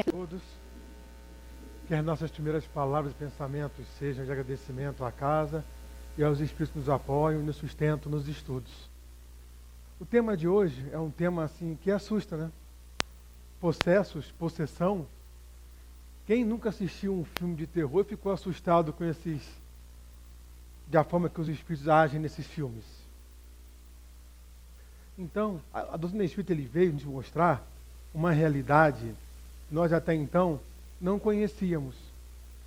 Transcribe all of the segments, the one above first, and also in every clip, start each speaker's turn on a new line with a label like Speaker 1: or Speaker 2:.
Speaker 1: Todos, que as nossas primeiras palavras e pensamentos sejam de agradecimento à casa e aos espíritos que nos apoiam e nos sustentam nos estudos. O tema de hoje é um tema assim que assusta, né? Possessos, possessão. Quem nunca assistiu um filme de terror e ficou assustado com da forma que os espíritos agem nesses filmes? Então, a doutrina espírita ele veio nos mostrar uma realidade que nós até então não conhecíamos.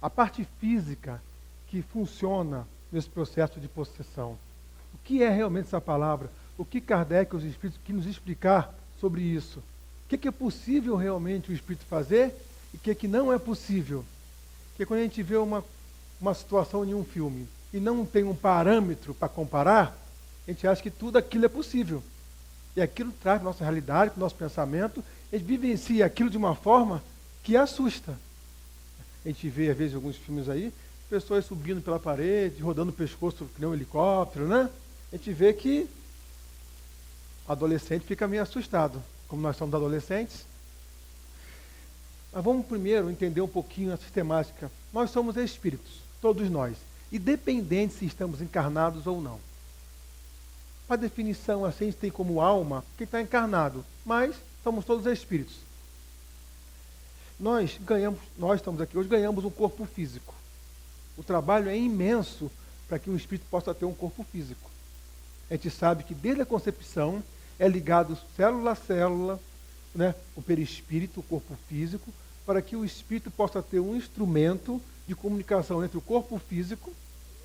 Speaker 1: A parte física que funciona nesse processo de possessão. O que é realmente essa palavra? O que Kardec e os espíritos que nos explicar sobre isso? O que é possível realmente o espírito fazer e o que não é possível? Porque quando a gente vê uma situação em um filme e não tem um parâmetro para comparar, a gente acha que tudo aquilo é possível. E aquilo traz para a nossa realidade, para o nosso pensamento, a gente vivencia aquilo de uma forma que assusta. A gente vê, às vezes, alguns filmes aí, pessoas subindo pela parede, rodando o pescoço que nem um helicóptero, né? A gente vê que o adolescente fica meio assustado, como nós somos adolescentes. Mas vamos primeiro entender um pouquinho a sistemática. Nós somos espíritos, todos nós, independente se estamos encarnados ou não. A definição assim, a gente tem como alma quem está encarnado, mas somos todos espíritos. Nós estamos aqui hoje, ganhamos um corpo físico. O trabalho é imenso para que um espírito possa ter um corpo físico. A gente sabe que desde a concepção é ligado célula a célula, né, o perispírito, o corpo físico, para que o espírito possa ter um instrumento de comunicação entre o corpo físico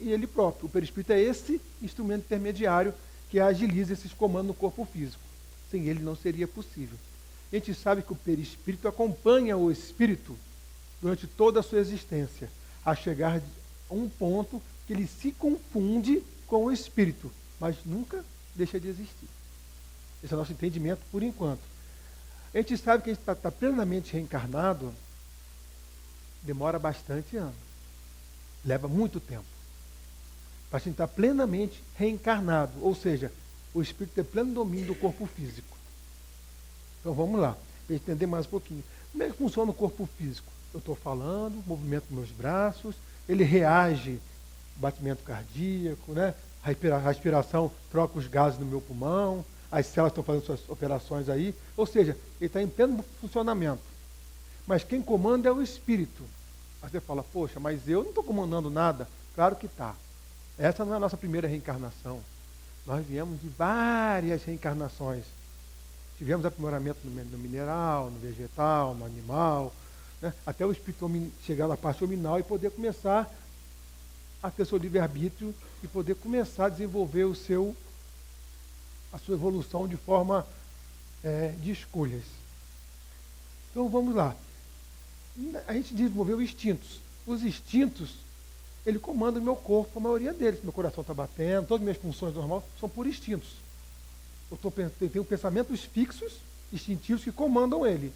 Speaker 1: e ele próprio. O perispírito é esse instrumento intermediário que agiliza esses comandos no corpo físico. Sem ele não seria possível. A gente sabe que o perispírito acompanha o espírito durante toda a sua existência, a chegar a um ponto que ele se confunde com o espírito, mas nunca deixa de existir. Esse é o nosso entendimento por enquanto. A gente sabe que a gente está plenamente reencarnado, demora bastante anos, leva muito tempo. Para a gente estar plenamente reencarnado, ou seja, o espírito ter pleno domínio do corpo físico. Então vamos lá, para entender mais um pouquinho. Como é que funciona o corpo físico? Eu estou falando, movimento dos meus braços, ele reage, batimento cardíaco, né? A respiração troca os gases no meu pulmão, as células estão fazendo suas operações aí, ou seja, ele está em pleno funcionamento. Mas quem comanda é o espírito. Aí você fala, poxa, mas eu não estou comandando nada. Claro que está. Essa não é a nossa primeira reencarnação. Nós viemos de várias reencarnações. Tivemos aprimoramento no mineral, no vegetal, no animal, né? Até o espírito chegar na parte hominal e poder começar a ter seu livre-arbítrio e poder começar a desenvolver a sua evolução de forma de escolhas. Então vamos lá. A gente desenvolveu instintos. Os instintos, ele comanda o meu corpo, a maioria deles. Meu coração está batendo, todas as minhas funções normais são por instintos. Eu tenho pensamentos fixos, instintivos, que comandam ele.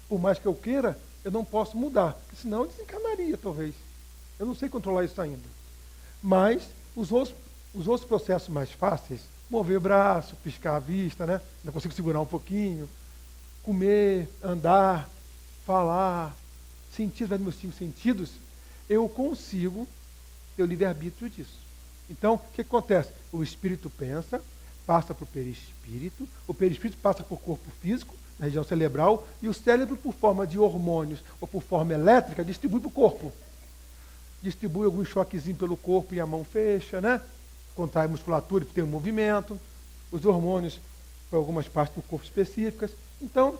Speaker 1: Por mais que eu queira, eu não posso mudar, porque senão eu desencanaria, talvez. Eu não sei controlar isso ainda. Mas os outros processos mais fáceis, mover o braço, piscar a vista, né? Não consigo segurar um pouquinho, comer, andar, falar, sentir os meus 5 sentidos, eu consigo ter o livre-arbítrio disso. Então, o que acontece? O espírito pensa, passa para o perispírito passa para o corpo físico, na região cerebral, e o cérebro, por forma de hormônios ou por forma elétrica, distribui para o corpo. Distribui algum choquezinho pelo corpo e a mão fecha, né? Contrai a musculatura e tem um movimento. Os hormônios para algumas partes do corpo específicas. Então,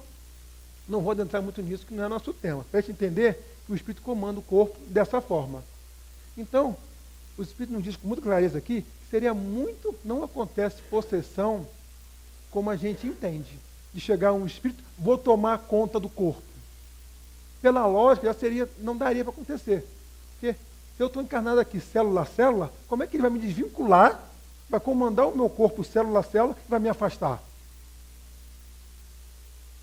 Speaker 1: não vou adentrar muito nisso, que não é nosso tema. Para a gente entender que o espírito comanda o corpo dessa forma. Então, o espírito nos diz com muita clareza aqui, não acontece possessão como a gente entende. De chegar um espírito, vou tomar conta do corpo. Pela lógica, não daria para acontecer. Porque se eu estou encarnado aqui, célula a célula, como é que ele vai me desvincular, vai comandar o meu corpo, célula a célula, e vai me afastar?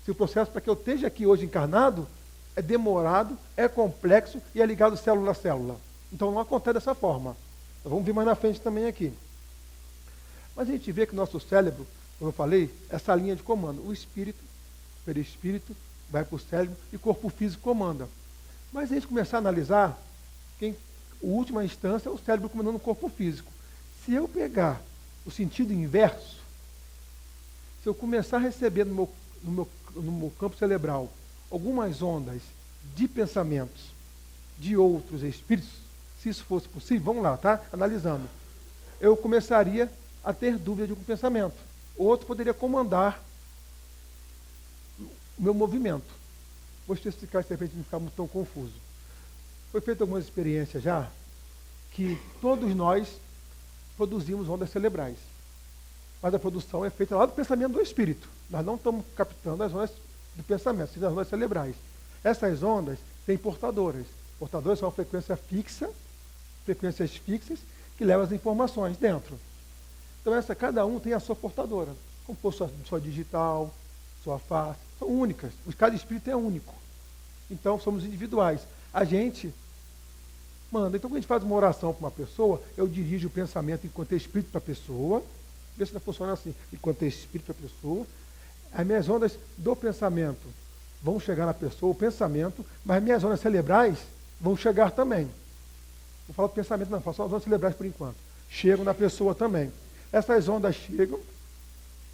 Speaker 1: Se o processo para que eu esteja aqui hoje encarnado é demorado, é complexo e é ligado célula a célula. Então não acontece dessa forma. Então, vamos ver mais na frente também aqui. Mas a gente vê que o nosso cérebro, como eu falei, essa linha de comando, o espírito, o perispírito vai para o cérebro e o corpo físico comanda. Mas a gente começar a analisar, a última instância é o cérebro comandando o corpo físico. Se eu pegar o sentido inverso, se eu começar a receber no meu campo cerebral algumas ondas de pensamentos de outros espíritos, se isso fosse possível, vamos lá, tá? Analisando. Eu começaria a ter dúvida de um pensamento. Outro poderia comandar o meu movimento. Vou especificar isso de repente não ficar tão confuso. Foi feita algumas experiências já que todos nós produzimos ondas cerebrais. Mas a produção é feita lá do pensamento do espírito. Nós não estamos captando as ondas do pensamento, são as ondas cerebrais. Essas ondas têm portadoras. Portadoras são uma frequência fixa, frequências fixas, que levam as informações dentro. Então cada um tem a sua portadora. Como for sua digital, sua face, são únicas. Cada espírito é único. Então somos individuais. A gente manda. Então quando a gente faz uma oração para uma pessoa, eu dirijo o pensamento enquanto é espírito para a pessoa. Vê se não funciona assim. Enquanto é espírito para a pessoa. As minhas ondas do pensamento vão chegar na pessoa, o pensamento, mas as minhas ondas cerebrais vão chegar também. Não falo do pensamento, não, falo só as ondas cerebrais por enquanto. Chegam na pessoa também. Essas ondas chegam,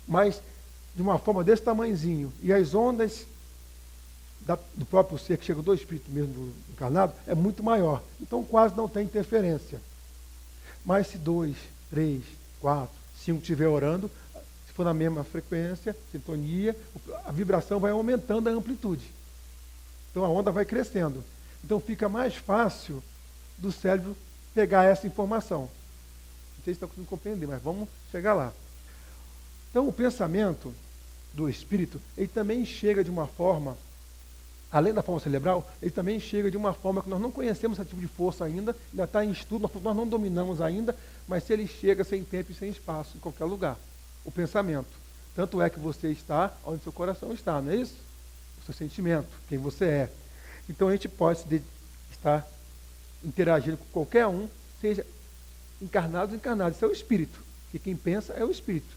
Speaker 1: mas de uma forma desse tamanhozinho. E as ondas do próprio ser, que chega do espírito mesmo do encarnado, é muito maior. Então quase não tem interferência. Mas se 2, 3, 4, 5 estiver orando, se for na mesma frequência, sintonia, a vibração vai aumentando a amplitude. Então a onda vai crescendo. Então fica mais fácil do cérebro pegar essa informação. Não sei se estão conseguindo compreender, mas vamos chegar lá. Então o pensamento do espírito, ele também chega de uma forma, além da forma cerebral, ele também chega de uma forma que nós não conhecemos esse tipo de força ainda está em estudo, nós não dominamos ainda, mas se ele chega sem tempo e sem espaço, em qualquer lugar. O pensamento. Tanto é que você está onde seu coração está, não é isso? O seu sentimento, quem você é. Então a gente pode estar interagindo com qualquer um, seja encarnado ou desencarnado. Isso é o espírito. E quem pensa é o espírito.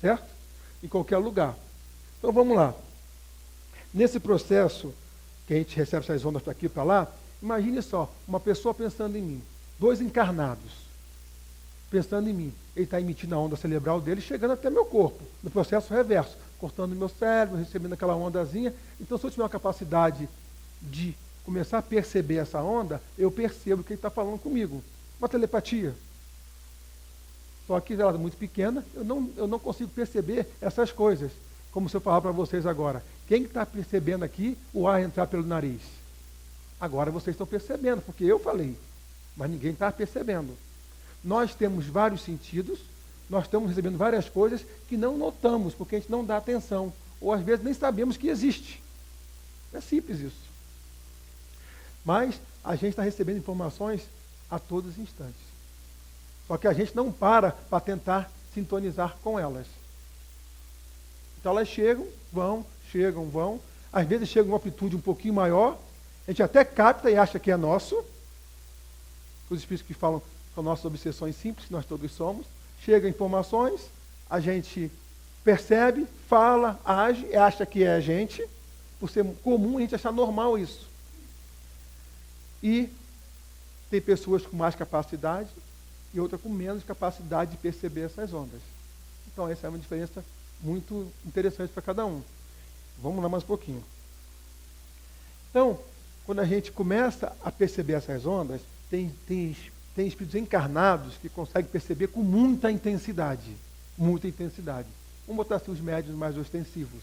Speaker 1: Certo? Em qualquer lugar. Então vamos lá. Nesse processo que a gente recebe essas ondas para aqui e para lá, imagine só, uma pessoa pensando em mim. 2 encarnados pensando em mim. Ele está emitindo a onda cerebral dele, chegando até meu corpo, no processo reverso, cortando meu cérebro, recebendo aquela ondazinha. Então, se eu tiver uma capacidade de começar a perceber essa onda, eu percebo que ele está falando comigo. Uma telepatia. Só que ela é muito pequena, eu não consigo perceber essas coisas. Como se eu falar para vocês agora. Quem está percebendo aqui o ar entrar pelo nariz? Agora vocês estão percebendo, porque eu falei, mas ninguém está percebendo. Nós temos vários sentidos, nós estamos recebendo várias coisas que não notamos, porque a gente não dá atenção, ou às vezes nem sabemos que existe. É simples isso. Mas a gente está recebendo informações a todos os instantes. Só que a gente não para tentar sintonizar com elas. Então elas chegam, vão. Às vezes chega uma amplitude um pouquinho maior, a gente até capta e acha que é nosso. Os espíritos que falam são nossas obsessões simples, que nós todos somos. Chegam informações, a gente percebe, fala, age, e acha que é a gente, por ser comum a gente achar normal isso. E tem pessoas com mais capacidade e outras com menos capacidade de perceber essas ondas. Então essa é uma diferença muito interessante para cada um. Vamos lá mais um pouquinho. Então, quando a gente começa a perceber essas ondas, tem espíritos encarnados que conseguem perceber com muita intensidade. Muita intensidade. Vamos botar assim os médiuns mais ostensivos.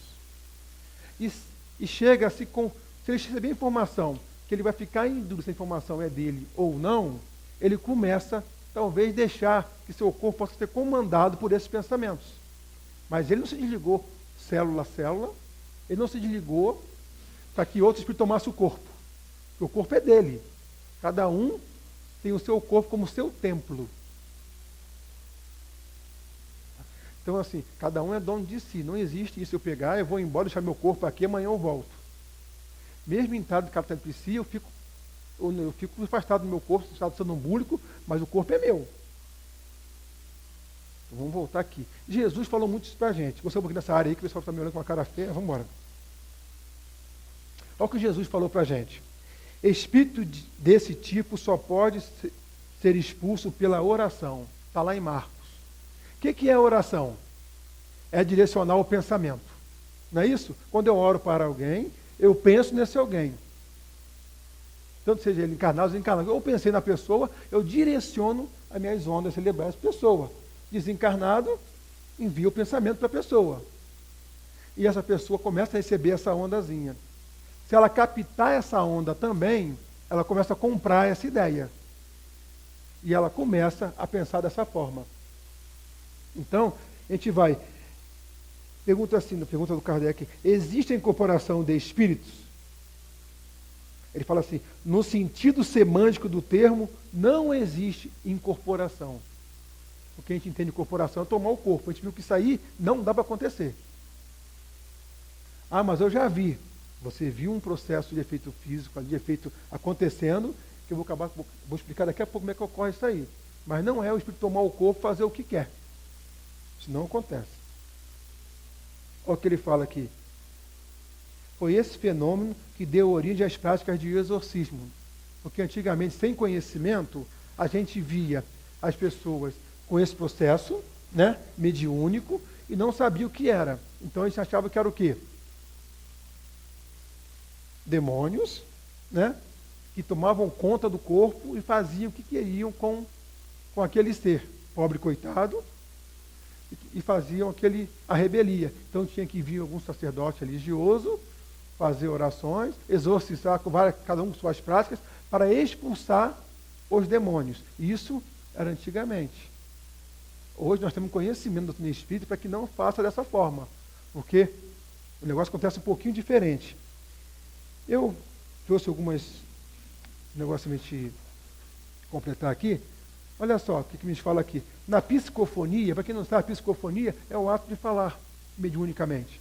Speaker 1: E chega-se com... Se ele receber informação, que ele vai ficar em dúvida se a informação é dele ou não, ele começa, talvez, deixar que seu corpo possa ser comandado por esses pensamentos. Mas ele não se desligou célula a célula, ele não se desligou para que outro espírito tomasse o corpo. Porque o corpo é dele. Cada um tem o seu corpo como seu templo. Então, assim, cada um é dono de si. Não existe isso, eu pegar, eu vou embora, deixar meu corpo aqui, amanhã eu volto. Mesmo em estado de catalepsia, eu fico afastado do meu corpo, estado sonambúlico, mas o corpo é meu. Então, vamos voltar aqui. Jesus falou muito isso pra gente. Você um pouquinho nessa área aí, que o pessoal está me olhando com uma cara feia, vamos embora. Olha o que Jesus falou para a gente. Espírito desse tipo só pode ser expulso pela oração. Está lá em Marcos. O que é oração? É direcionar o pensamento. Não é isso? Quando eu oro para alguém, eu penso nesse alguém. Tanto seja ele encarnado ou desencarnado. Eu pensei na pessoa, eu direciono as minhas ondas cerebrais para a pessoa. Desencarnado, envia o pensamento para a pessoa. E essa pessoa começa a receber essa ondazinha. Se ela captar essa onda também, ela começa a comprar essa ideia. E ela começa a pensar dessa forma. Então, a gente vai... Pergunta assim, na pergunta do Kardec, existe a incorporação de espíritos? Ele fala assim, no sentido semântico do termo, não existe incorporação. O que a gente entende de incorporação é tomar o corpo. A gente viu que isso aí não dá para acontecer. Ah, mas eu já vi. Você viu um processo de efeito físico, de efeito acontecendo, que eu vou explicar daqui a pouco como é que ocorre isso aí. Mas não é o espírito tomar o corpo e fazer o que quer. Isso não acontece. Olha o que ele fala aqui. Foi esse fenômeno que deu origem às práticas de exorcismo. Porque antigamente, sem conhecimento, a gente via as pessoas com esse processo, né, mediúnico, e não sabia o que era. Então a gente achava que era o quê? Demônios, né, que tomavam conta do corpo e faziam o que queriam com aquele ser. Pobre coitado, e faziam a rebelia. Então tinha que vir algum sacerdote religioso, fazer orações, exorcizar cada um com suas práticas, para expulsar os demônios. Isso era antigamente. Hoje nós temos conhecimento do doutrina espírita para que não faça dessa forma, porque o negócio acontece um pouquinho diferente. Eu trouxe algumas negócios para a gente completar aqui. Olha só o que me fala aqui. Na psicofonia, para quem não sabe, a psicofonia é o ato de falar mediunicamente.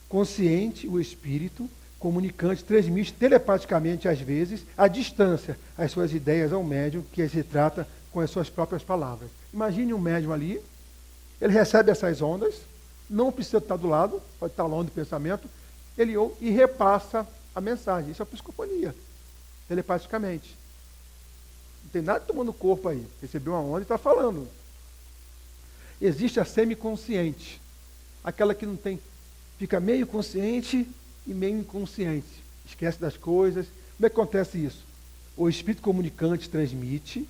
Speaker 1: Consciente, o espírito, comunicante, transmite telepaticamente, às vezes, à distância, as suas ideias ao médium, que se trata com as suas próprias palavras. Imagine um médium ali, ele recebe essas ondas, não precisa estar do lado, pode estar longe do pensamento, ele ouve e repassa a mensagem. Isso é a psicofonia, telepaticamente. Não tem nada tomando corpo aí. Recebeu uma onda e está falando. Existe a semiconsciente, aquela que não tem, fica meio consciente e meio inconsciente. Esquece das coisas. Como é que acontece isso? O espírito comunicante transmite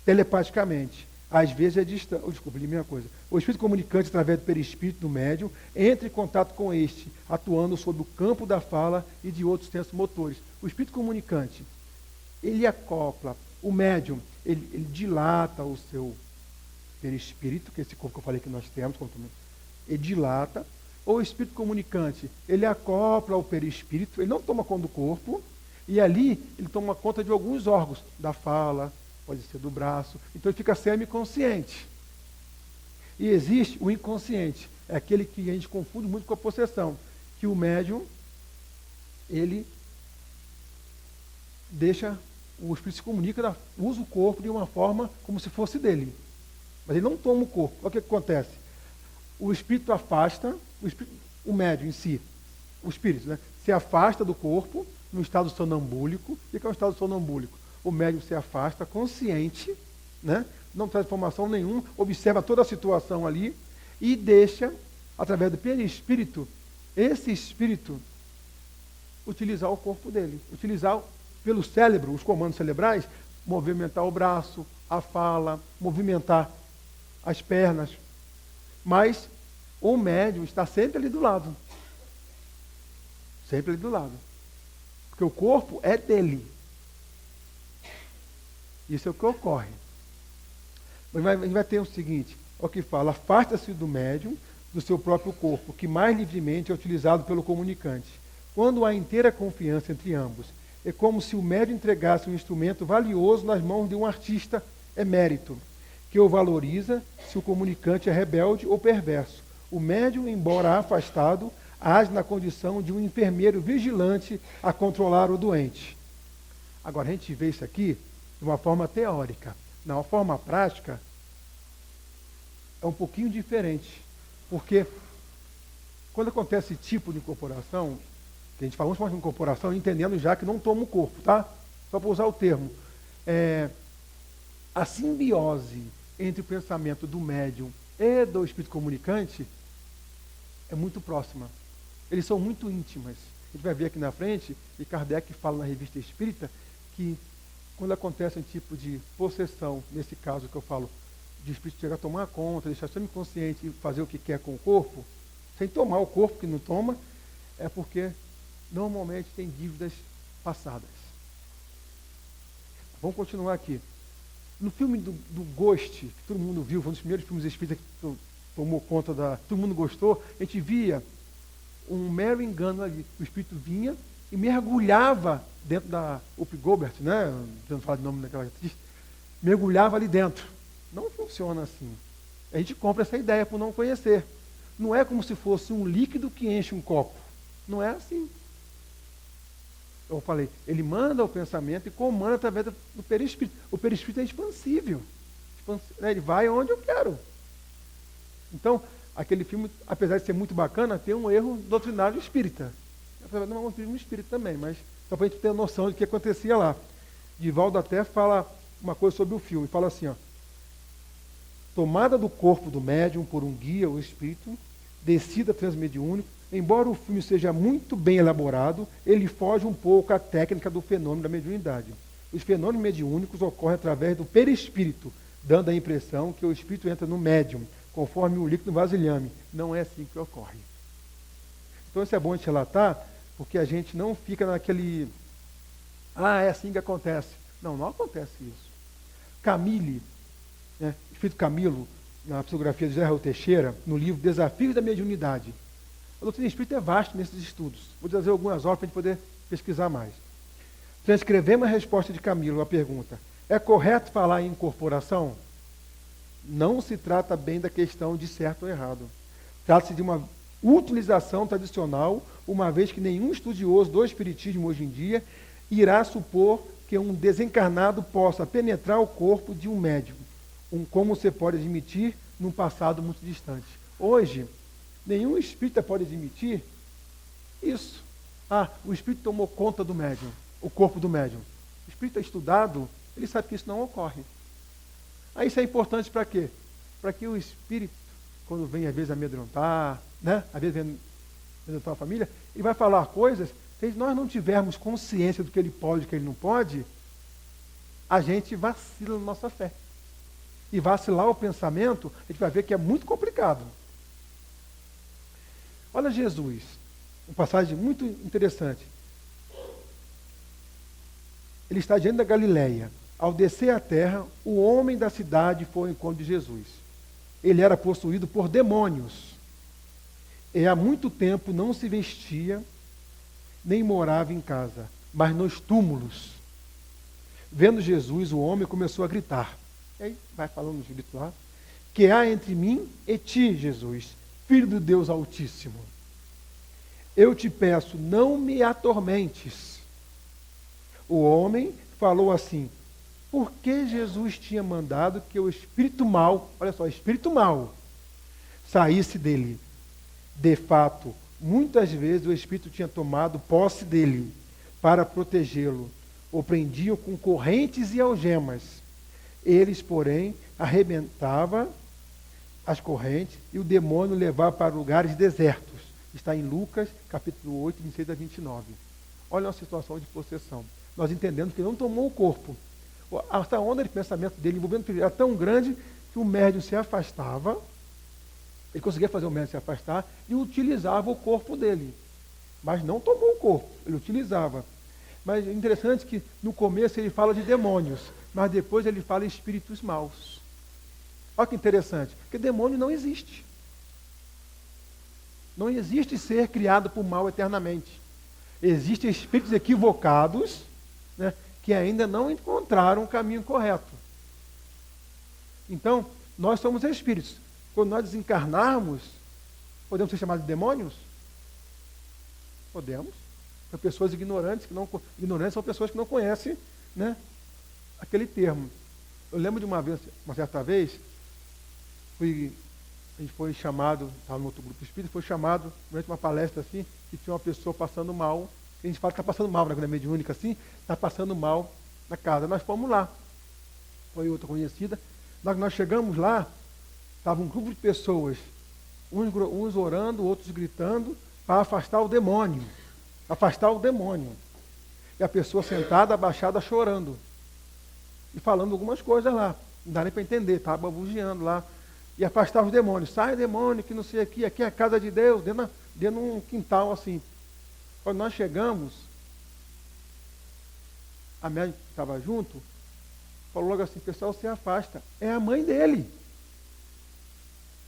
Speaker 1: telepaticamente. Às vezes é distante. Desculpa, li a mesma coisa. O espírito comunicante, através do perispírito do médium, entra em contato com este, atuando sobre o campo da fala e de outros sensos motores. O espírito comunicante, ele acopla. O médium, ele dilata o seu perispírito, que é esse corpo que eu falei que nós temos, ele dilata. Ou o espírito comunicante, ele acopla o perispírito, ele não toma conta do corpo, e ali ele toma conta de alguns órgãos, da fala, pode ser do braço, então ele fica semiconsciente. E existe o inconsciente, é aquele que a gente confunde muito com a possessão, que o médium, ele deixa, o espírito se comunica, usa o corpo de uma forma como se fosse dele. Mas ele não toma o corpo. Olha o que acontece. O espírito afasta, o médium em si, o espírito, né, se afasta do corpo no estado sonambúlico. O que é o estado sonambúlico? O médium se afasta consciente, né, não traz informação nenhuma, observa toda a situação ali e deixa, através do perispírito, esse espírito utilizar o corpo dele, utilizar pelo cérebro, os comandos cerebrais, movimentar o braço, a fala, movimentar as pernas. Mas o médium está sempre ali do lado. Sempre ali do lado. Porque o corpo é dele. Isso é o que ocorre. Mas a gente vai ter o seguinte, o que fala, afasta-se do médium, do seu próprio corpo, que mais livremente é utilizado pelo comunicante. Quando há inteira confiança entre ambos, é como se o médium entregasse um instrumento valioso nas mãos de um artista emérito, que o valoriza se o comunicante é rebelde ou perverso. O médium, embora afastado, age na condição de um enfermeiro vigilante a controlar o doente. Agora, a gente vê isso aqui de uma forma teórica. Na forma prática, é um pouquinho diferente. Porque, quando acontece esse tipo de incorporação, que a gente fala de incorporação, entendendo já que não toma o corpo, tá? Só para usar o termo. A simbiose entre o pensamento do médium e do espírito comunicante é muito próxima. Eles são muito íntimas. A gente vai ver aqui na frente, e Kardec fala na Revista Espírita, que quando acontece um tipo de possessão, nesse caso que eu falo, de espírito chegar a tomar conta, deixar semi-consciente e fazer o que quer com o corpo, sem tomar o corpo, que não toma, é porque normalmente tem dívidas passadas. Vamos continuar aqui. No filme do Ghost, que todo mundo viu, foi um dos primeiros filmes espíritas que tomou conta todo mundo gostou, a gente via um mero engano ali. O espírito vinha e mergulhava dentro da Whoopi Goldberg, né? Não falar de nome daquela atriz, mergulhava ali dentro. Não funciona assim. A gente compra essa ideia por não conhecer. Não é como se fosse um líquido que enche um copo. Não é assim. Eu falei, ele manda o pensamento e comanda através do perispírito. O perispírito é expansível. Ele vai onde eu quero. Então, aquele filme, apesar de ser muito bacana, tem um erro doutrinário espírita. Não é um filme espírita também, mas só para a gente ter noção do que acontecia lá. Divaldo até fala uma coisa sobre o filme. Fala assim, ó. Tomada do corpo do médium por um guia ou espírito, descida transmediúnico, embora o filme seja muito bem elaborado, ele foge um pouco à técnica do fenômeno da mediunidade. Os fenômenos mediúnicos ocorrem através do perispírito, dando a impressão que o espírito entra no médium, conforme o líquido no vasilhame. Não é assim que ocorre. Então isso é bom a gente relatar, porque a gente não fica naquele... é assim que acontece. Não acontece isso. Camille, Espírito Camilo, na psicografia de José Raul Teixeira, no livro Desafios da Mediunidade. A doutrina espírita é vasta nesses estudos. Vou trazer algumas horas para a gente poder pesquisar mais. Transcrevemos a resposta de Camilo à pergunta: é correto falar em incorporação? Não se trata bem da questão de certo ou errado. Trata-se de uma utilização tradicional, uma vez que nenhum estudioso do espiritismo hoje em dia irá supor que um desencarnado possa penetrar o corpo de um médium, como você pode admitir num passado muito distante. Hoje, nenhum espírita pode admitir isso. O espírito tomou conta do médium, o corpo do médium. O espírito é estudado, ele sabe que isso não ocorre. Isso é importante para quê? Para que o espírito, quando vem às vezes amedrontar, às vezes vem amedrontar a família, ele vai falar coisas, se nós não tivermos consciência do que ele pode e do que ele não pode, a gente vacila na nossa fé. E vacilar o pensamento, a gente vai ver que é muito complicado. Olha Jesus, uma passagem muito interessante. Ele está diante da Galileia. Ao descer à terra, o homem da cidade foi ao encontro de Jesus. Ele era possuído por demônios. E há muito tempo não se vestia, nem morava em casa, mas nos túmulos. Vendo Jesus, o homem começou a gritar. E aí vai falando no espírito lá. Que há entre mim e ti, Jesus, Filho do Deus Altíssimo. Eu te peço, não me atormentes. O homem falou assim: porque Jesus tinha mandado que o espírito mau, olha só, espírito mau, saísse dele. De fato, muitas vezes o espírito tinha tomado posse dele para protegê-lo. O prendiam com correntes e algemas. Eles, porém, arrebentavam as correntes e o demônio levava para lugares desertos. Está em Lucas, capítulo 8, 26 a 29. Olha uma situação de possessão. Nós entendemos que ele não tomou o corpo. A onda de pensamento dele envolvendo era tão grande que o médium se afastava, ele conseguia fazer o médium se afastar e utilizava o corpo dele. Mas não tomou o corpo, ele utilizava. Mas é interessante que no começo ele fala de demônios, mas depois ele fala em espíritos maus. Olha que interessante, porque demônio não existe. Não existe ser criado por mal eternamente. Existem espíritos equivocados, que ainda não encontraram o caminho correto. Então, nós somos espíritos. Quando nós desencarnarmos, podemos ser chamados de demônios? Podemos. São pessoas ignorantes, ignorantes são pessoas que não conhecem, aquele termo. Eu lembro de uma certa vez, fui a gente foi chamado, estava no outro grupo espírita, foi chamado durante uma palestra assim, que tinha uma pessoa passando mal. A gente fala que está passando mal, né, quando é mediúnica assim, está passando mal na casa. Nós fomos lá. Foi outra conhecida. Nós chegamos lá, estava um grupo de pessoas, uns orando, outros gritando, para afastar o demônio. Afastar o demônio. E a pessoa sentada, abaixada, chorando. E falando algumas coisas lá. Não dá nem para entender, estava babugiando lá. E afastar os demônios. Sai demônio, que não sei aqui é a casa de Deus, dentro de um quintal assim. Quando nós chegamos, a médica que estava junto, falou logo assim, pessoal, se afasta. É a mãe dele.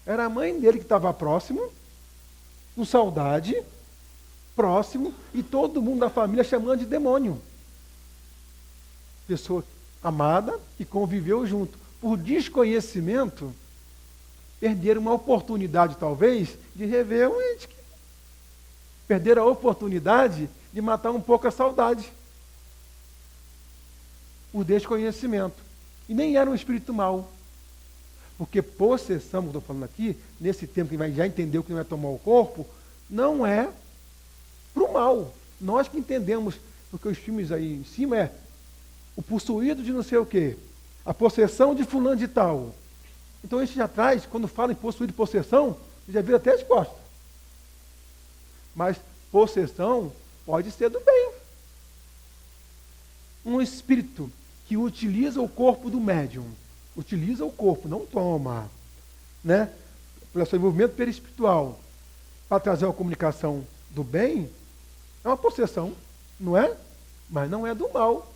Speaker 1: Era a mãe dele que estava próximo, com saudade, próximo, e todo mundo da família chamando de demônio. Pessoa amada, que conviveu junto. Por desconhecimento, perderam uma oportunidade, talvez, de rever um ente. Perderam a oportunidade de matar um pouco a saudade. Por desconhecimento. E nem era um espírito mau. Porque possessão, que eu estou falando aqui, nesse tempo que já entendeu que não é tomar o corpo, não é para o mal. Nós que entendemos, porque os filmes aí em cima é o possuído de não sei o quê, a possessão de fulano de tal. Então a gente já traz, quando fala em possuído e possessão, já vira até as costas. Mas possessão pode ser do bem. Um espírito que utiliza o corpo do médium, utiliza o corpo, não toma, né? Pelo seu envolvimento perispiritual, para trazer uma comunicação do bem, é uma possessão, não é? Mas não é do mal.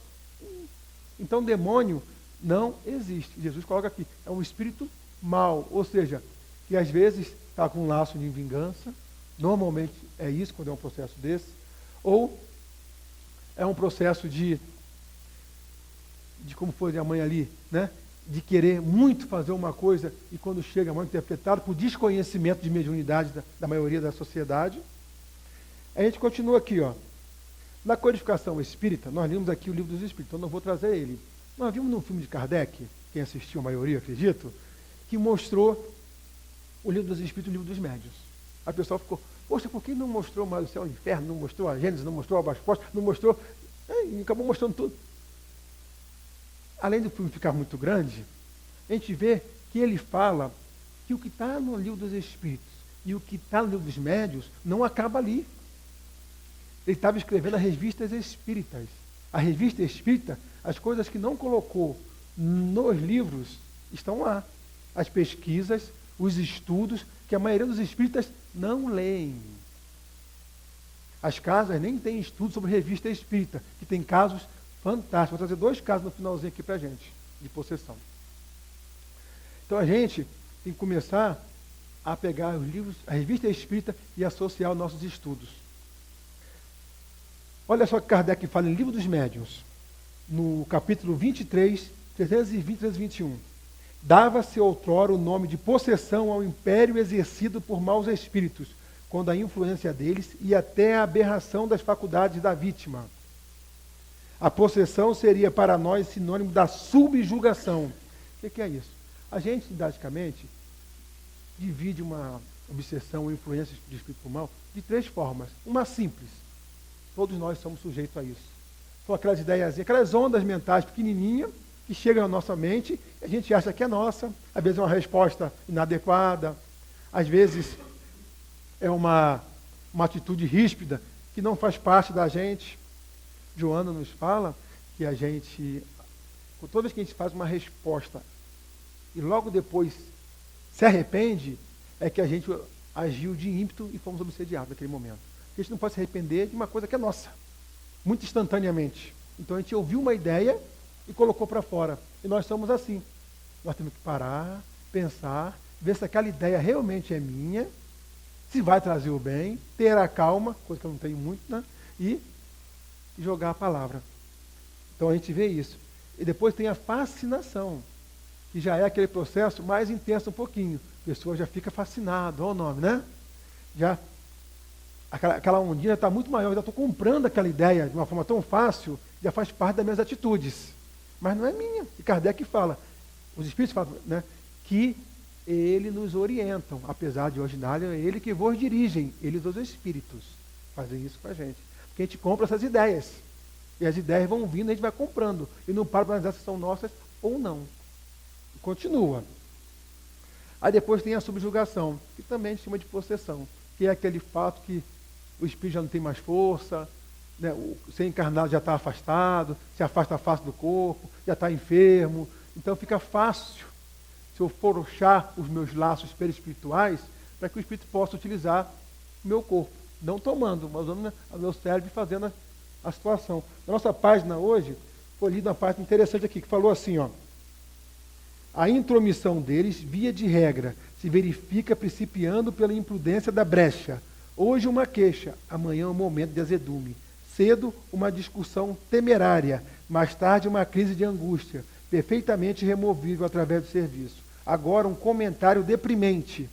Speaker 1: Então demônio não existe. Jesus coloca aqui, é um espírito mau, ou seja, que às vezes está com um laço de vingança, normalmente é isso quando é um processo desse, ou é um processo de como foi a mãe ali, né? De querer muito fazer uma coisa e quando chega mal interpretado por desconhecimento de mediunidade da maioria da sociedade. A gente continua aqui, ó. Na codificação espírita, nós lemos aqui o Livro dos Espíritos, então não vou trazer ele. Nós vimos no filme de Kardec, quem assistiu a maioria, acredito, que mostrou o Livro dos Espíritos e o Livro dos Médiuns. A pessoa ficou, poxa, por que não mostrou mais o céu e o inferno, não mostrou a Gênesis, não mostrou a Bastos, não mostrou... E acabou mostrando tudo. Além do filme ficar muito grande, a gente vê que ele fala que o que está no Livro dos Espíritos e o que está no Livro dos Médiuns não acaba ali. Ele estava escrevendo as revistas espíritas. A revista espírita, as coisas que não colocou nos livros estão lá. As pesquisas, os estudos, que a maioria dos espíritas não leem. As casas nem têm estudo sobre revista espírita, que tem casos fantásticos. Vou trazer 2 casos no finalzinho aqui para a gente, de possessão. Então a gente tem que começar a pegar os livros, a revista espírita e associar os nossos estudos. Olha só que Kardec fala em Livro dos Médiuns, no capítulo 23, 320 e 321. Dava-se outrora o nome de possessão ao império exercido por maus espíritos, quando a influência deles ia até a aberração das faculdades da vítima. A possessão seria para nós sinônimo da subjugação. O que é isso? A gente, didaticamente, divide uma obsessão ou influência de espírito por mal de 3 formas. Uma simples. Todos nós somos sujeitos a isso. São aquelas ideias, aquelas ondas mentais pequenininhas que chegam na nossa mente e a gente acha que é nossa. Às vezes é uma resposta inadequada. Às vezes é uma atitude ríspida que não faz parte da gente. Joana nos fala que a gente, toda vez que a gente faz uma resposta e logo depois se arrepende, é que a gente agiu de ímpeto e fomos obsediados naquele momento. A gente não pode se arrepender de uma coisa que é nossa, muito instantaneamente. Então a gente ouviu uma ideia e colocou para fora. E nós somos assim. Nós temos que parar, pensar, ver se aquela ideia realmente é minha, se vai trazer o bem, ter a calma, coisa que eu não tenho muito, né? E jogar a palavra. Então a gente vê isso. E depois tem a fascinação, que já é aquele processo mais intenso um pouquinho. A pessoa já fica fascinada, olha o nome, né? Já, aquela ondinha está muito maior, eu já estou comprando aquela ideia de uma forma tão fácil, já faz parte das minhas atitudes. Mas não é minha. E Kardec fala, os espíritos falam, né, que ele nos orientam, apesar de ordinário, é ele que vos dirigem, eles os espíritos fazem isso com a gente. Porque a gente compra essas ideias, e as ideias vão vindo, a gente vai comprando, e não para analisar se são nossas ou não. Continua. Aí depois tem a subjugação, que também a gente chama de possessão, que é aquele fato que o espírito já não tem mais força, né, o ser encarnado já está afastado, se afasta fácil do corpo, já está enfermo, então fica fácil se eu forçar os meus laços perispirituais para que o espírito possa utilizar o meu corpo, não tomando, mas usando o meu cérebro e fazendo a situação. Na nossa página hoje, foi lida uma parte interessante aqui, que falou assim, ó, a intromissão deles, via de regra, se verifica principiando pela imprudência da brecha. Hoje uma queixa, amanhã um momento de azedume. Cedo uma discussão temerária, mais tarde uma crise de angústia, perfeitamente removível através do serviço. Agora um comentário deprimente.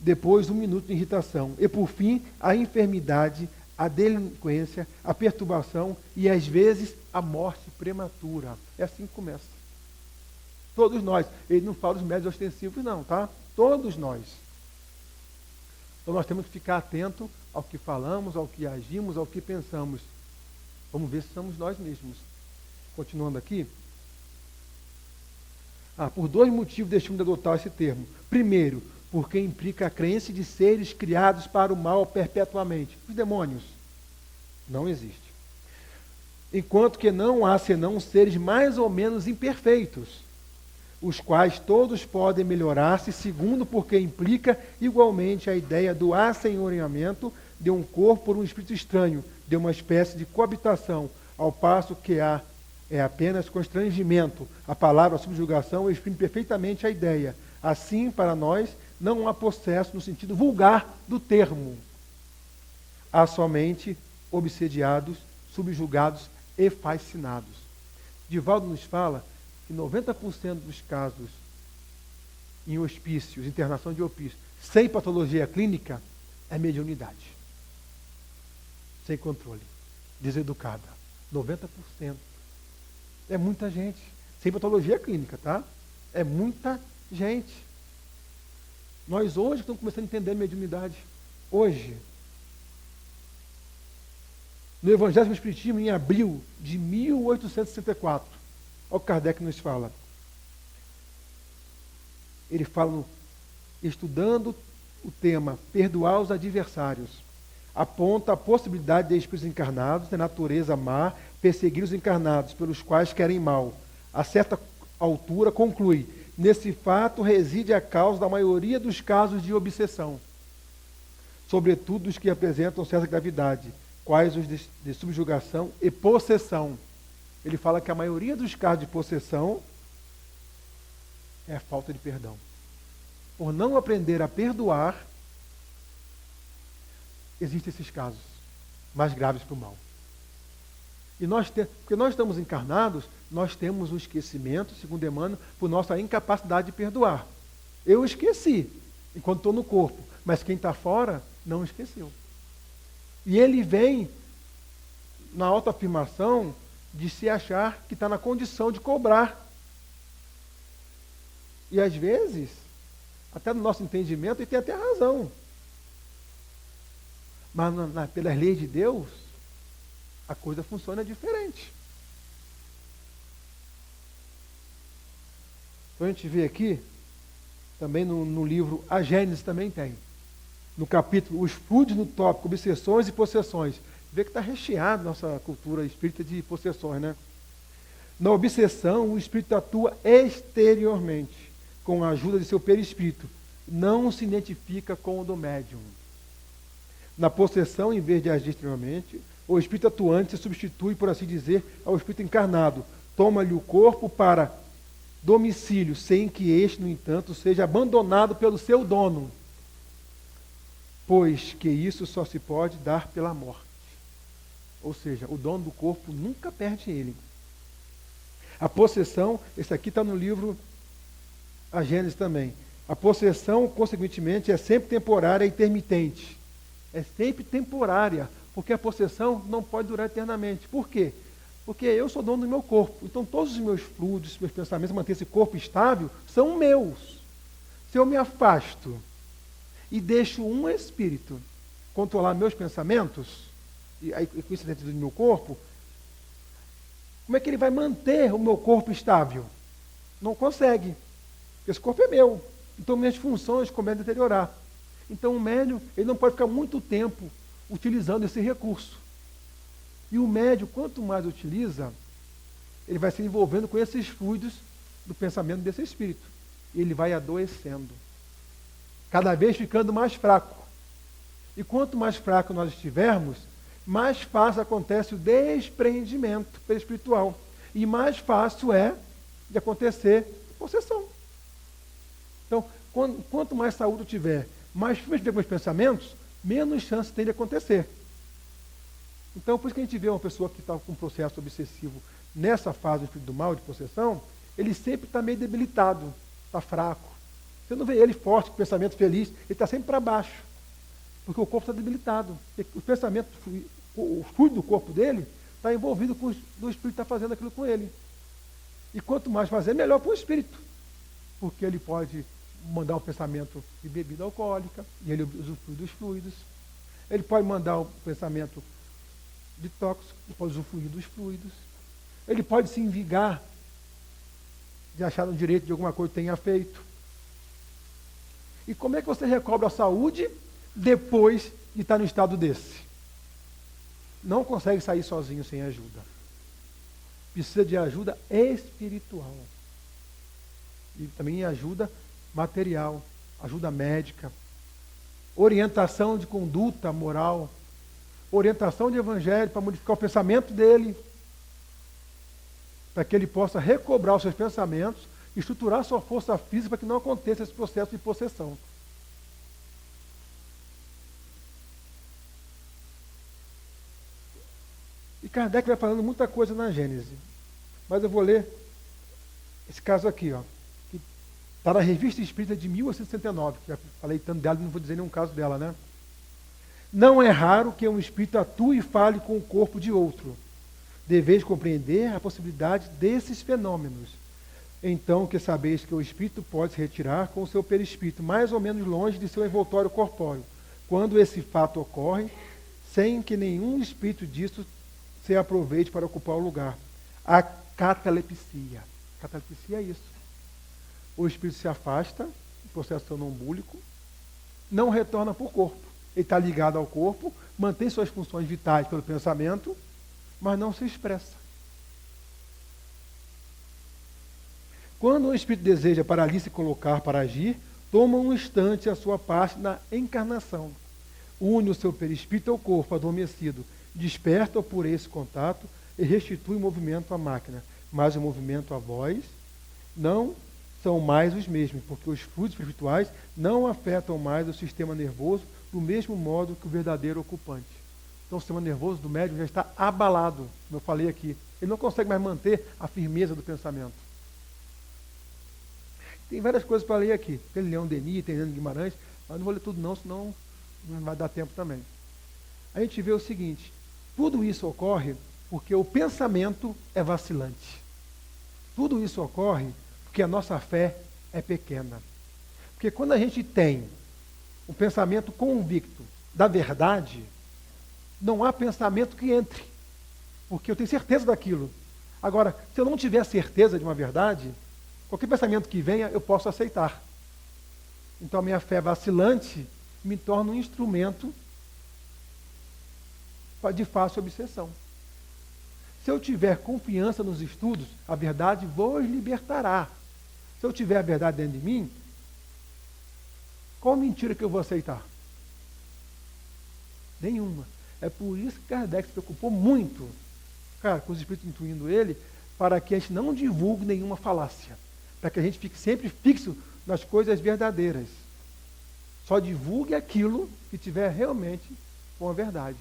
Speaker 1: Depois um minuto de irritação. E por fim, a enfermidade, a delinquência, a perturbação e às vezes a morte prematura. É assim que começa. Todos nós. Ele não fala dos médios ostensivos não, tá? Todos nós. Então nós temos que ficar atento ao que falamos, ao que agimos, ao que pensamos. Vamos ver se somos nós mesmos. Continuando aqui. Por dois motivos deixamos de adotar esse termo. Primeiro, porque implica a crença de seres criados para o mal perpetuamente. Os demônios não existem. Enquanto que não há senão seres mais ou menos imperfeitos, os quais todos podem melhorar-se, segundo porque implica igualmente a ideia do assenhoreamento de um corpo por um espírito estranho, de uma espécie de coabitação, ao passo que é apenas constrangimento. A palavra subjugação exprime perfeitamente a ideia. Assim, para nós, não há possesso no sentido vulgar do termo. Há somente obsediados, subjugados e fascinados. Divaldo nos fala que 90% dos casos em hospícios, internação de hospício, sem patologia clínica, é mediunidade. Sem controle. Deseducada. 90%. É muita gente. Sem patologia clínica, tá? É muita gente. Nós hoje estamos começando a entender a mediunidade. Hoje. No Evangelho do Espiritismo, em abril de 1864, olha o que Kardec nos fala. Ele fala, estudando o tema perdoar os adversários, aponta a possibilidade de espíritos encarnados, de natureza má, perseguir os encarnados, pelos quais querem mal. A certa altura conclui, nesse fato reside a causa da maioria dos casos de obsessão, sobretudo os que apresentam certa gravidade, quais os de subjugação e possessão. Ele fala que a maioria dos casos de possessão é a falta de perdão. Por não aprender a perdoar, existem esses casos mais graves para o mal. E porque nós estamos encarnados, nós temos um esquecimento, segundo Emmanuel, por nossa incapacidade de perdoar. Eu esqueci, enquanto estou no corpo, mas quem está fora não esqueceu. E ele vem na autoafirmação de se achar que está na condição de cobrar. E às vezes, até no nosso entendimento, ele tem até razão. Mas pelas leis de Deus, a coisa funciona diferente. Então a gente vê aqui, também no livro A Gênese também tem. No capítulo Os Fluidos, no tópico Obsessões e Possessões. Vê que está recheado nossa cultura espírita de possessões, né? Na obsessão, o espírito atua exteriormente, com a ajuda de seu perispírito. Não se identifica com o do médium. Na possessão, em vez de agir exteriormente, o espírito atuante se substitui, por assim dizer, ao espírito encarnado. Toma-lhe o corpo para domicílio, sem que este, no entanto, seja abandonado pelo seu dono. Pois que isso só se pode dar pela morte. Ou seja, o dono do corpo nunca perde ele. A possessão, esse aqui está no livro A Gênese também. A possessão, consequentemente, é sempre temporária e intermitente. É sempre temporária, porque a possessão não pode durar eternamente. Por quê? Porque eu sou dono do meu corpo. Então todos os meus fluidos, meus pensamentos, manter esse corpo estável, são meus. Se eu me afasto e deixo um espírito controlar meus pensamentos, e aí com isso dentro do meu corpo, como é que ele vai manter o meu corpo estável? Não consegue. Porque esse corpo é meu. Então minhas funções começam a deteriorar. Então o médium, ele não pode ficar muito tempo utilizando esse recurso. E o médium, quanto mais utiliza, ele vai se envolvendo com esses fluidos do pensamento desse espírito. E ele vai adoecendo. Cada vez ficando mais fraco. E quanto mais fraco nós estivermos, mais fácil acontece o despreendimento espiritual. E mais fácil é de acontecer possessão. Então, quanto mais saúde eu tiver, mais firme eu tiver com meus pensamentos, menos chance tem de acontecer. Então, por isso que a gente vê uma pessoa que está com um processo obsessivo nessa fase do espírito do mal, de possessão, ele sempre está meio debilitado, está fraco. Você não vê ele forte, com pensamento feliz, ele está sempre para baixo. Porque o corpo está debilitado. O pensamento, o fluido do corpo dele está envolvido com o espírito que está fazendo aquilo com ele. E quanto mais fazer, melhor para o espírito. Porque ele pode mandar um pensamento de bebida alcoólica, e ele usufrui dos fluidos. Ele pode mandar um pensamento de tóxico, ele pode usufruir dos fluidos. Ele pode se envigar de achar no direito de alguma coisa que tenha feito. E como é que você recobra a saúde depois de estar no estado desse? Não consegue sair sozinho sem ajuda. Precisa de ajuda espiritual. E também ajuda material, ajuda médica, orientação de conduta moral, orientação de evangelho para modificar o pensamento dele, para que ele possa recobrar os seus pensamentos, estruturar sua força física para que não aconteça esse processo de possessão. E Kardec vai falando muita coisa na Gênese. Mas eu vou ler esse caso aqui, ó, que está na Revista Espírita de 1869, que já falei tanto dela, não vou dizer nenhum caso dela, né? Não é raro que um espírito atue e fale com o corpo de outro. Deveis compreender a possibilidade desses fenômenos. Então, que sabeis que o espírito pode se retirar com o seu perispírito mais ou menos longe de seu envoltório corpóreo, quando esse fato ocorre, sem que nenhum espírito disso se aproveite para ocupar o lugar. A catalepsia. Catalepsia é isso. O espírito se afasta, o processo sonambúlico, não retorna para o corpo. Ele está ligado ao corpo, mantém suas funções vitais pelo pensamento, mas não se expressa. Quando o espírito deseja para ali se colocar para agir, toma um instante a sua parte na encarnação. Une o seu perispírito ao corpo adormecido, desperta-o por esse contato e restitui o movimento à máquina. Mas o movimento à voz não são mais os mesmos, porque os fluidos espirituais não afetam mais o sistema nervoso do mesmo modo que o verdadeiro ocupante. Então o sistema nervoso do médium já está abalado, como eu falei aqui. Ele não consegue mais manter a firmeza do pensamento. Tem várias coisas para ler aqui. Tem Leão Denis, tem Leandro Guimarães, mas não vou ler tudo não, senão não vai dar tempo também. A gente vê o seguinte, tudo isso ocorre porque o pensamento é vacilante. Tudo isso ocorre porque a nossa fé é pequena. Porque quando a gente tem um pensamento convicto da verdade, não há pensamento que entre. Porque eu tenho certeza daquilo. Agora, se eu não tiver certeza de uma verdade, qualquer pensamento que venha, eu posso aceitar. Então a minha fé vacilante me torna um instrumento de fácil obsessão. Se eu tiver confiança nos estudos, a verdade vos libertará. Se eu tiver a verdade dentro de mim, qual mentira que eu vou aceitar? Nenhuma. É por isso que Kardec se preocupou muito, cara, com os espíritos intuindo ele, para que a gente não divulgue nenhuma falácia. Para que a gente fique sempre fixo nas coisas verdadeiras. Só divulgue aquilo que tiver realmente com a verdade.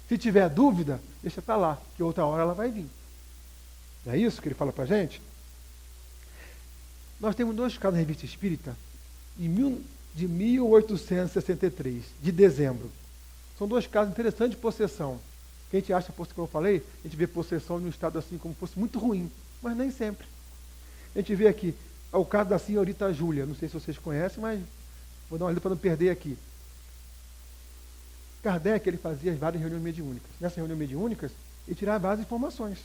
Speaker 1: Se tiver dúvida, deixa para lá, que outra hora ela vai vir. Não é isso que ele fala para a gente? Nós temos dois casos na Revista Espírita, de 1863, de dezembro. São dois casos interessantes de possessão. Que a gente acha, como eu falei, a gente vê possessão em um estado assim como fosse muito ruim, mas nem sempre. A gente vê aqui ao caso da senhorita Júlia. Não sei se vocês conhecem, mas vou dar uma olhada para não perder aqui. Kardec, ele fazia várias reuniões mediúnicas. Nessas reuniões mediúnicas, ele tirava várias informações.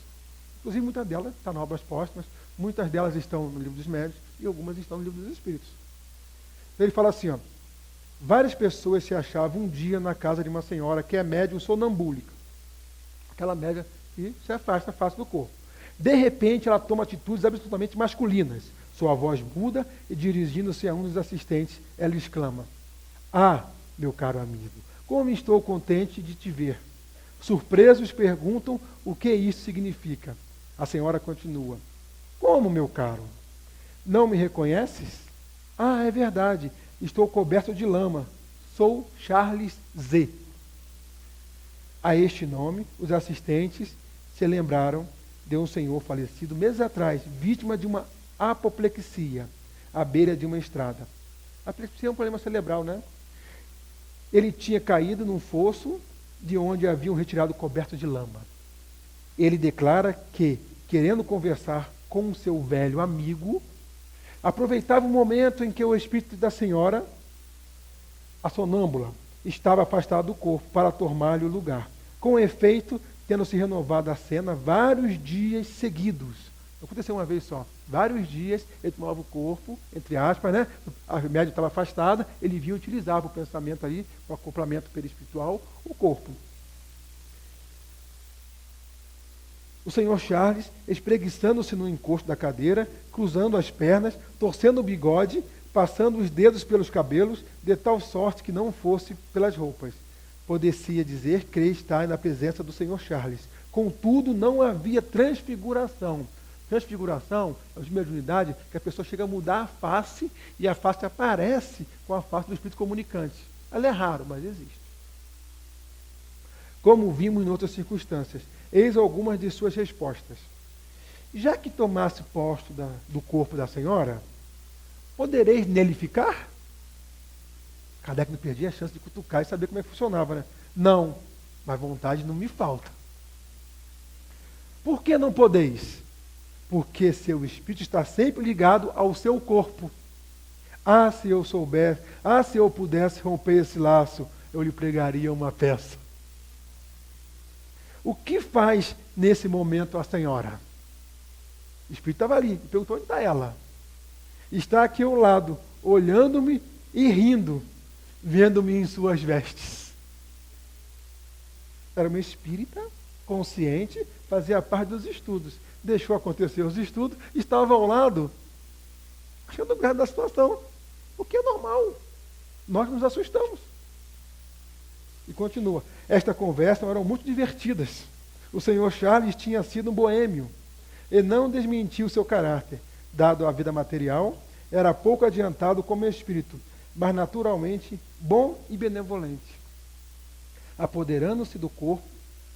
Speaker 1: Inclusive, muitas delas estão nas obras póstumas, muitas delas estão no livro dos médiuns e algumas estão no livro dos espíritos. Então, ele fala assim, ó, várias pessoas se achavam um dia na casa de uma senhora que é médium sonambúlica. Aquela média que se afasta face do corpo. De repente, ela toma atitudes absolutamente masculinas. Sua voz muda e, dirigindo-se a um dos assistentes, ela exclama: "Ah, meu caro amigo, como estou contente de te ver." Surpresos perguntam o que isso significa. A senhora continua: "Como, meu caro? Não me reconheces?" "Ah, é verdade, estou coberto de lama. Sou Charles Z." A este nome, os assistentes se lembraram de um senhor falecido meses atrás, vítima de uma apoplexia, à beira de uma estrada. A apoplexia é um problema cerebral, né? Ele tinha caído num fosso de onde haviam retirado coberto de lama. Ele declara que, querendo conversar com o seu velho amigo, aproveitava o momento em que o espírito da senhora, a sonâmbula, estava afastado do corpo para tomar-lhe o lugar. Com efeito, tendo se renovado a cena vários dias seguidos. Não aconteceu uma vez só. Vários dias ele tomava o corpo, entre aspas, né? A média estava afastada, ele vinha e utilizava o pensamento ali, o acoplamento perispiritual, o corpo. O senhor Charles, espreguiçando-se no encosto da cadeira, cruzando as pernas, torcendo o bigode, passando os dedos pelos cabelos, de tal sorte que não fosse pelas roupas. Poderia dizer crer estar na presença do senhor Charles. Contudo, não havia transfiguração. Transfiguração é uma mediunidade que a pessoa chega a mudar a face e a face aparece com a face do espírito comunicante. Ela é raro, mas existe. Como vimos em outras circunstâncias, eis algumas de suas respostas. Já que tomasse posto do corpo da senhora, podereis nele ficar? Kardec não perdia a chance de cutucar e saber como é que funcionava, né? Não, mas vontade não me falta. Por que não podeis? Porque seu espírito está sempre ligado ao seu corpo. Ah, se eu soubesse, se eu pudesse romper esse laço, eu lhe pregaria uma peça. O que faz nesse momento a senhora? O espírito estava ali, perguntou onde está ela. Está aqui ao lado, olhando-me e rindo, vendo-me em suas vestes. Era uma espírita consciente, fazia parte dos estudos. Deixou acontecer os estudos, estava ao lado, achando graça da situação. O que é normal. Nós nos assustamos. E continua. Esta conversa eram muito divertidas. O senhor Charles tinha sido um boêmio e não desmentiu seu caráter. Dado a vida material, era pouco adiantado como espírito, mas naturalmente bom e benevolente. Apoderando-se do corpo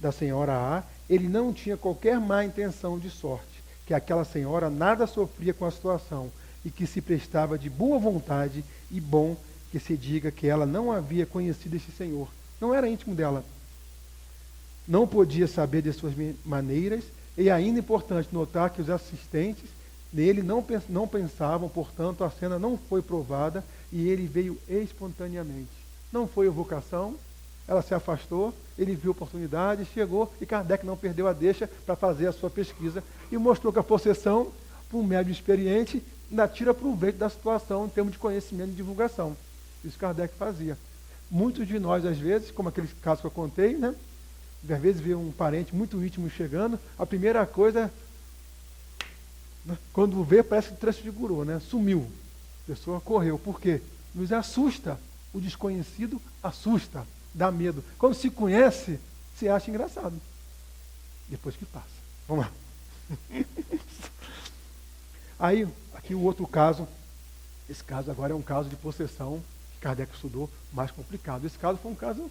Speaker 1: da senhora A, ele não tinha qualquer má intenção de sorte, que aquela senhora nada sofria com a situação e que se prestava de boa vontade e bom que se diga que ela não havia conhecido esse senhor. Não era íntimo dela. Não podia saber de suas maneiras e ainda importante notar que os assistentes nele não pensavam, portanto a cena não foi provada e ele veio espontaneamente. Não foi evocação, ela se afastou, ele viu a oportunidade, chegou e Kardec não perdeu a deixa para fazer a sua pesquisa e mostrou que a possessão, para um médium experiente, ainda tira proveito da situação em termos de conhecimento e divulgação. Isso Kardec fazia. Muitos de nós, às vezes, como aquele caso que eu contei, né? Às vezes vê um parente muito íntimo chegando, a primeira coisa, quando vê, parece que transfigurou, né? Sumiu. A pessoa correu. Por quê? Nos assusta. O desconhecido assusta, dá medo. Quando se conhece, se acha engraçado. Depois que passa. Vamos lá. Aí, aqui o outro caso. Esse caso agora é um caso de possessão que Kardec estudou, mais complicado. Esse caso foi um caso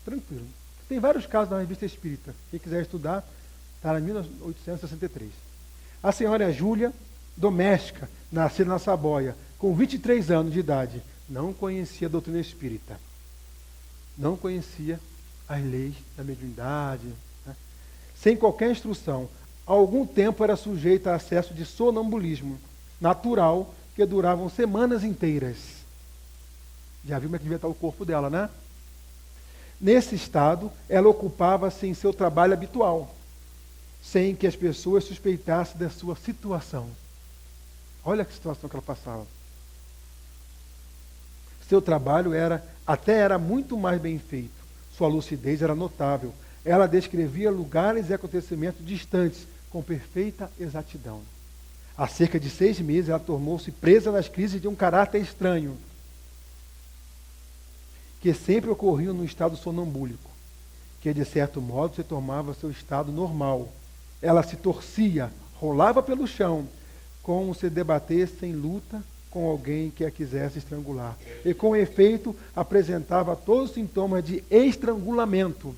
Speaker 1: tranquilo. Tem vários casos na Revista Espírita. Quem quiser estudar, está em 1863. A senhora Júlia, doméstica, nascida na Saboia, com 23 anos de idade, não conhecia a doutrina espírita. Não conhecia as leis da mediunidade. Né? Sem qualquer instrução. Há algum tempo era sujeita a acesso de sonambulismo natural que duravam semanas inteiras. Já viu como é que devia estar o corpo dela, né? Nesse estado, ela ocupava-se em seu trabalho habitual, sem que as pessoas suspeitassem da sua situação. Olha que situação que ela passava. Seu trabalho era muito mais bem feito. Sua lucidez era notável. Ela descrevia lugares e acontecimentos distantes com perfeita exatidão. Há cerca de 6 meses, ela tornou-se presa nas crises de um caráter estranho, que sempre ocorriam no estado sonambúlico, que de certo modo se tornava seu estado normal. Ela se torcia, rolava pelo chão, como se debatesse em luta com alguém que a quisesse estrangular. E com efeito apresentava todos os sintomas de estrangulamento.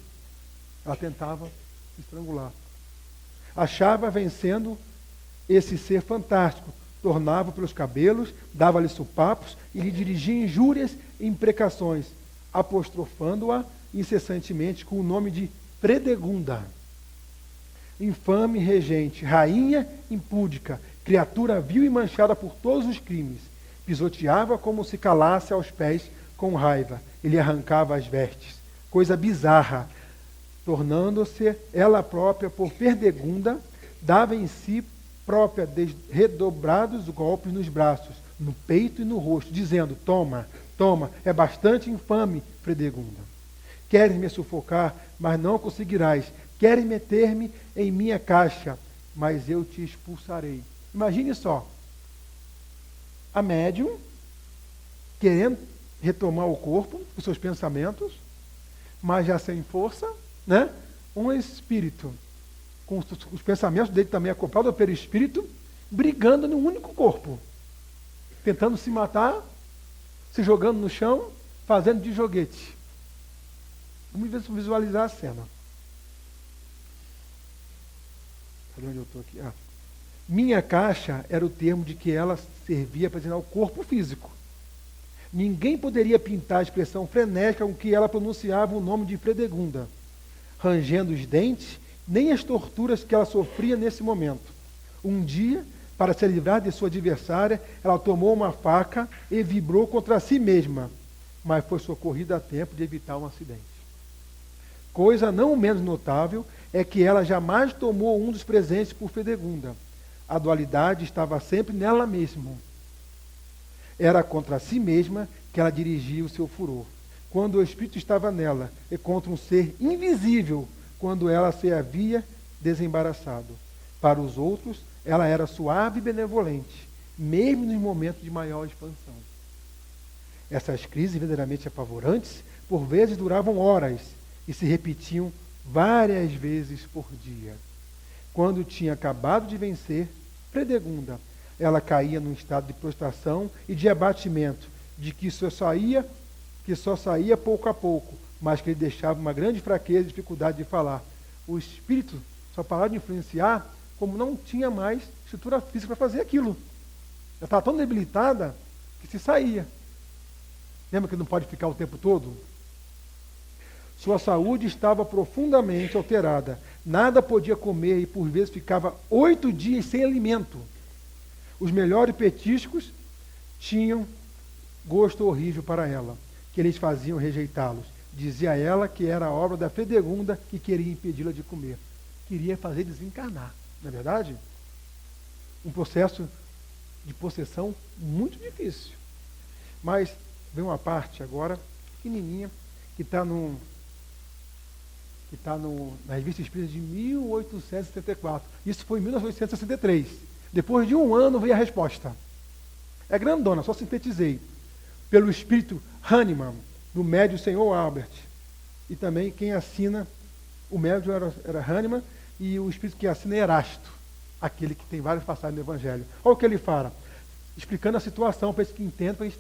Speaker 1: Ela tentava estrangular. Achava vencendo esse ser fantástico, tornava pelos cabelos, dava-lhe supapos e lhe dirigia injúrias e imprecações, apostrofando-a incessantemente com o nome de Fredegunda. Infame regente, rainha impúdica, criatura vil e manchada por todos os crimes, pisoteava como se calasse aos pés com raiva, e lhe arrancava as vestes. Coisa bizarra, tornando-se ela própria por Fredegunda, dava em si própria redobrados golpes nos braços, no peito e no rosto, dizendo: toma, toma, é bastante infame, Fredegunda. Queres me sufocar, mas não conseguirás. Queres meter-me em minha caixa, mas eu te expulsarei. Imagine só, a médium querendo retomar o corpo, os seus pensamentos, mas já sem força, né? Um espírito, com os pensamentos dele também acoplados pelo espírito, brigando num único corpo, tentando se matar, se jogando no chão, fazendo de joguete. Vamos visualizar a cena. Cadê onde eu estou aqui? Minha caixa era o termo de que ela servia para designar o corpo físico. Ninguém poderia pintar a expressão frenética com que ela pronunciava o nome de Fredegunda, rangendo os dentes, nem as torturas que ela sofria nesse momento. Um dia, para se livrar de sua adversária, ela tomou uma faca e vibrou contra si mesma, mas foi socorrida a tempo de evitar um acidente. Coisa não menos notável é que ela jamais tomou um dos presentes por Fredegunda. A dualidade estava sempre nela mesma. Era contra si mesma que ela dirigia o seu furor. Quando o espírito estava nela, e contra um ser invisível, quando ela se havia desembaraçado. Para os outros, ela era suave e benevolente, mesmo nos momentos de maior expansão. Essas crises verdadeiramente apavorantes, por vezes duravam horas e se repetiam várias vezes por dia. Quando tinha acabado de vencer Fredegunda, ela caía num estado de prostração e de abatimento, de que só saía pouco a pouco, mas que lhe deixava uma grande fraqueza e dificuldade de falar. O espírito só parava de influenciar como não tinha mais estrutura física para fazer aquilo. Ela estava tão debilitada que se saía. Lembra que não pode ficar o tempo todo? Sua saúde estava profundamente alterada. Nada podia comer e por vezes ficava 8 dias sem alimento. Os melhores petiscos tinham gosto horrível para ela, que eles faziam rejeitá-los. Dizia ela que era a obra da Fredegunda que queria impedi-la de comer. Queria fazer desencarnar, não é verdade? Um processo de possessão muito difícil. Mas vem uma parte agora, pequenininha, que está na Revista Espírita de 1874. Isso foi em 1863. Depois de um ano veio a resposta. É grandona, só sintetizei. Pelo espírito Hahnemann, do médium Senhor Albert. E também quem assina, o médium era Hahnemann, e o espírito que assina é Erasto, aquele que tem várias passagens no Evangelho. Olha o que ele fala, explicando a situação para eles que entendam, para a gente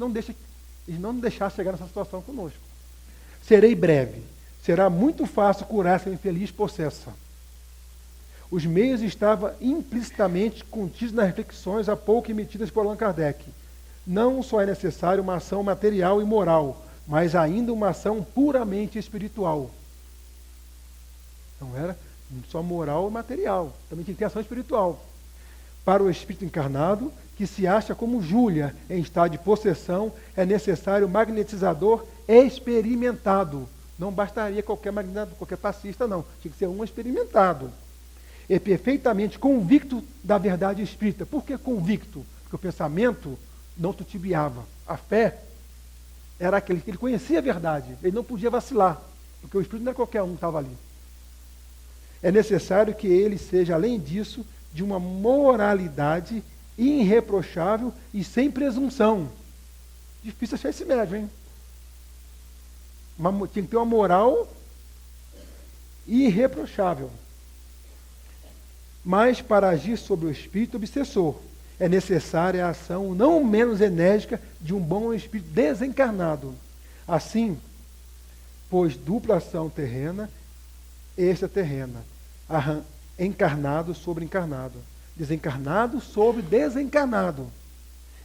Speaker 1: não deixar chegar nessa situação conosco. Serei breve. Será muito fácil curar essa infeliz possessa. Os meios estavam implicitamente contidos nas reflexões há pouco emitidas por Allan Kardec. Não só é necessário uma ação material e moral, mas ainda uma ação puramente espiritual. Não era só moral e material, também tinha que ter ação espiritual. Para o espírito encarnado, que se acha como Júlia em estado de possessão, é necessário magnetizador experimentado. Não bastaria qualquer magnetizador, qualquer passista, não. Tinha que ser um experimentado. E perfeitamente convicto da verdade espírita. Por que convicto? Porque o pensamento não titubeava. A fé era aquele que ele conhecia a verdade. Ele não podia vacilar, porque o espírito não era qualquer um que estava ali. É necessário que ele seja, além disso, de uma moralidade irreprochável e sem presunção. Difícil achar esse médio, hein? Tinha que ter uma moral irreprochável. Mas para agir sobre o espírito obsessor, é necessária a ação não menos enérgica de um bom espírito desencarnado. Assim, pois dupla ação terrena, extraterrena, encarnado sobre encarnado, desencarnado sobre desencarnado.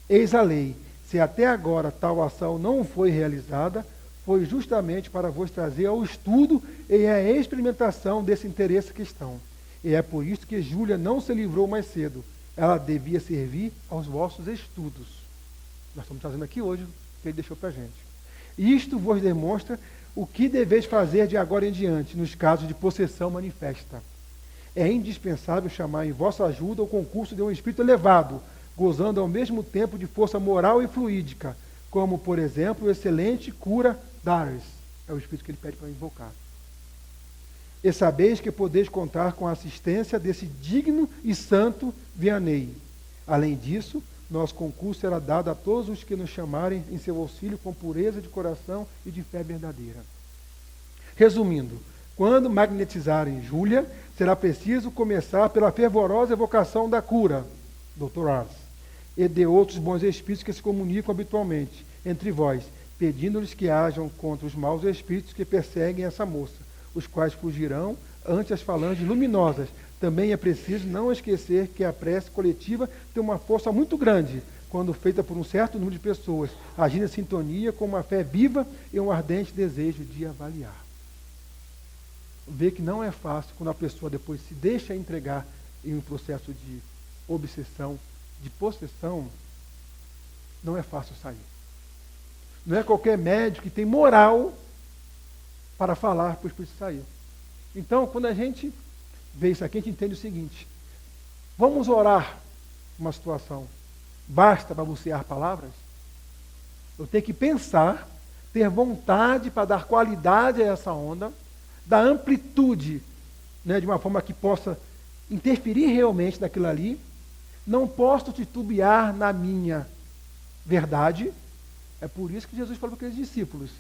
Speaker 1: Eis a lei. Se até agora tal ação não foi realizada, foi justamente para vos trazer ao estudo e à experimentação desse interesse cristão. E é por isso que Júlia não se livrou mais cedo. Ela devia servir aos vossos estudos. Nós estamos trazendo aqui hoje o que ele deixou para a gente. Isto vos demonstra o que deveis fazer de agora em diante, nos casos de possessão manifesta. É indispensável chamar em vossa ajuda o concurso de um espírito elevado, gozando ao mesmo tempo de força moral e fluídica, como, por exemplo, o excelente cura Darius. É o espírito que ele pede para invocar. E sabeis que podeis contar com a assistência desse digno e santo Vianney. Além disso, nosso concurso será dado a todos os que nos chamarem em seu auxílio com pureza de coração e de fé verdadeira. Resumindo, quando magnetizarem Júlia, será preciso começar pela fervorosa evocação da cura, Dr. Ars, e de outros bons espíritos que se comunicam habitualmente entre vós, pedindo-lhes que hajam contra os maus espíritos que perseguem essa moça, os quais fugirão ante as falanges luminosas. Também é preciso não esquecer que a prece coletiva tem uma força muito grande, quando feita por um certo número de pessoas, agindo em sintonia com uma fé viva e um ardente desejo de avaliar. Vê que não é fácil quando a pessoa depois se deixa entregar em um processo de obsessão, de possessão, não é fácil sair. Não é qualquer médico que tem moral para falar para o espírito sair. Então, quando a gente vê isso aqui, a gente entende o seguinte: vamos orar uma situação. Basta balbuciar palavras? Eu tenho que pensar, ter vontade para dar qualidade a essa onda, dar amplitude, né, de uma forma que possa interferir realmente naquilo ali. Não posso titubear na minha verdade. É por isso que Jesus falou para aqueles discípulos: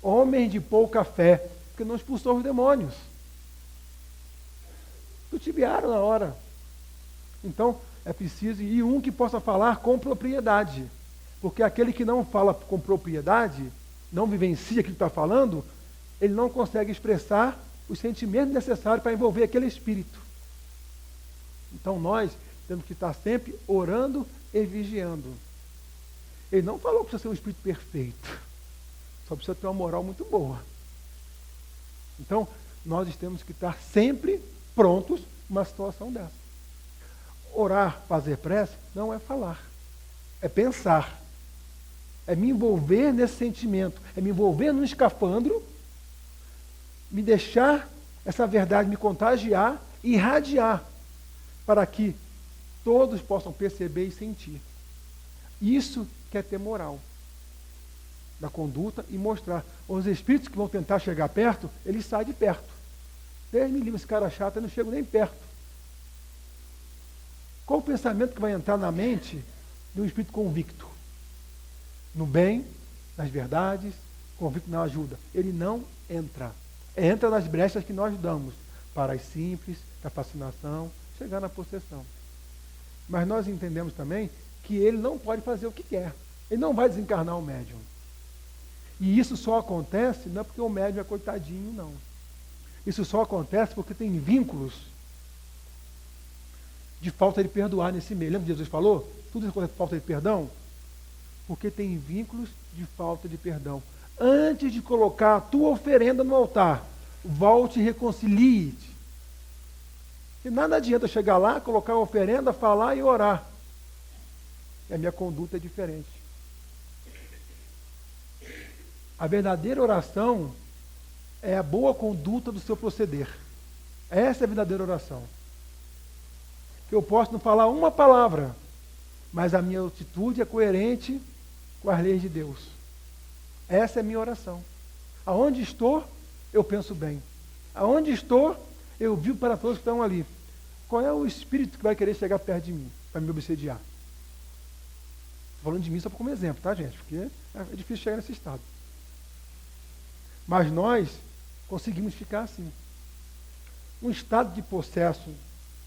Speaker 1: homens de pouca fé, porque não expulsou os demônios. Titubearam na hora. Então, é preciso ir um que possa falar com propriedade. Porque aquele que não fala com propriedade, não vivencia aquilo que está falando, ele não consegue expressar os sentimentos necessários para envolver aquele espírito. Então, nós temos que estar sempre orando e vigiando. Ele não falou que precisa ser um espírito perfeito. Só precisa ter uma moral muito boa. Então, nós temos que estar sempre prontos numa situação dessa. Orar, fazer prece, não é falar. É pensar. É me envolver nesse sentimento. É me envolver num escafandro, me deixar essa verdade me contagiar e irradiar, para que todos possam perceber e sentir. Isso que é ter moral da conduta e mostrar. Os espíritos que vão tentar chegar perto, eles saem de perto. Deus me livre, esse cara chato, eu não chego nem perto. Qual o pensamento que vai entrar na mente de um espírito convicto? No bem, nas verdades, convicto na ajuda. Ele não entra. Entra nas brechas que nós damos para as simples, da fascinação, chegar na possessão. Mas nós entendemos também que ele não pode fazer o que quer. Ele não vai desencarnar o médium. E isso só acontece não é porque o médium é coitadinho, não. Isso só acontece porque tem vínculos de falta de perdoar nesse meio. Lembra que Jesus falou? Tudo isso acontece por falta de perdão? Porque tem vínculos de falta de perdão. Antes de colocar a tua oferenda no altar, volte e reconcilie-te. E nada adianta chegar lá, colocar a oferenda, falar e orar. e a minha conduta é diferente. A verdadeira oração é a boa conduta do seu proceder. Essa é a verdadeira oração. Que eu posso não falar uma palavra, mas a minha atitude é coerente com as leis de Deus. Essa é a minha oração. Aonde estou, eu penso bem. Aonde estou, eu vivo para todos que estão ali. Qual é o espírito que vai querer chegar perto de mim, para me obsediar? Estou falando de mim só como exemplo, tá, gente? Porque é difícil chegar nesse estado. Mas nós conseguimos ficar assim. Um estado de possesso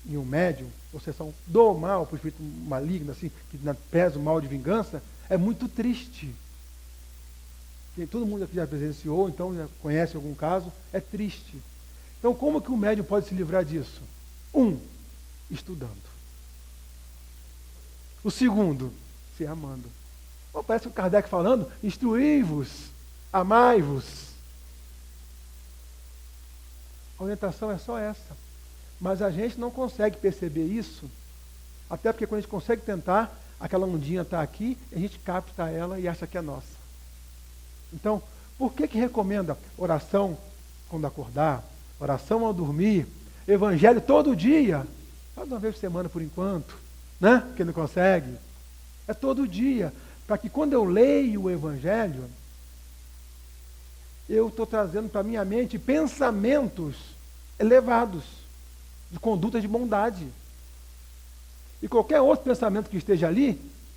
Speaker 1: em um médium, possessão do mal, por espírito maligno, assim, que pesa o mal de vingança, é muito triste. Todo mundo aqui já presenciou, então já conhece algum caso, é triste. Então, como que o médium pode se livrar disso? Estudando. O segundo, se amando. Parece o Kardec falando, instruí-vos, amai-vos. A orientação é só essa. Mas a gente não consegue perceber isso, até porque quando a gente consegue tentar, aquela ondinha está aqui, a gente capta ela e acha que é nossa. Então, por que recomenda oração quando acordar, oração ao dormir, evangelho todo dia? Faz uma vez por semana por enquanto, né? Porque não consegue. É todo dia, para que quando eu leio o evangelho, eu estou trazendo para a minha mente pensamentos elevados, de conduta de bondade. E qualquer outro pensamento que esteja ali,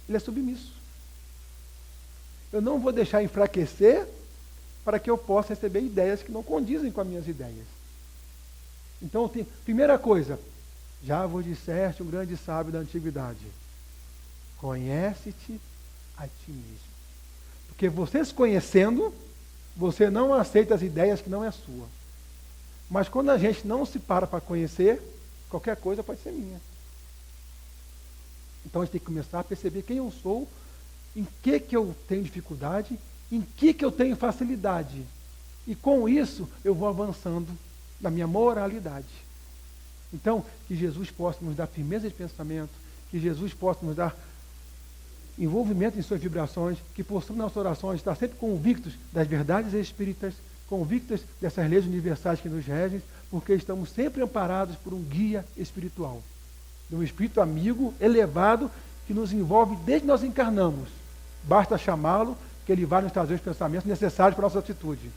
Speaker 1: ele é submisso. Eu não vou deixar enfraquecer para que eu possa receber ideias que não condizem com as minhas ideias. Então, primeira coisa, já vos disseste um grande sábio da antiguidade, conhece-te a ti mesmo. Porque você se conhecendo, você não aceita as ideias que não é sua. Mas quando a gente não se para conhecer, qualquer coisa pode ser minha. Então a gente tem que começar a perceber quem eu sou, em que eu tenho dificuldade, em que eu tenho facilidade. E com isso eu vou avançando na minha moralidade. Então, que Jesus possa nos dar firmeza de pensamento, que Jesus possa nos dar envolvimento em suas vibrações, que possamos nas nossas orações estar sempre convictos das verdades espíritas, convictos dessas leis universais que nos regem, porque estamos sempre amparados por um guia espiritual, de um espírito amigo, elevado, que nos envolve desde que nós encarnamos. Basta chamá-lo, que ele vai nos trazer os pensamentos necessários para a nossa atitude.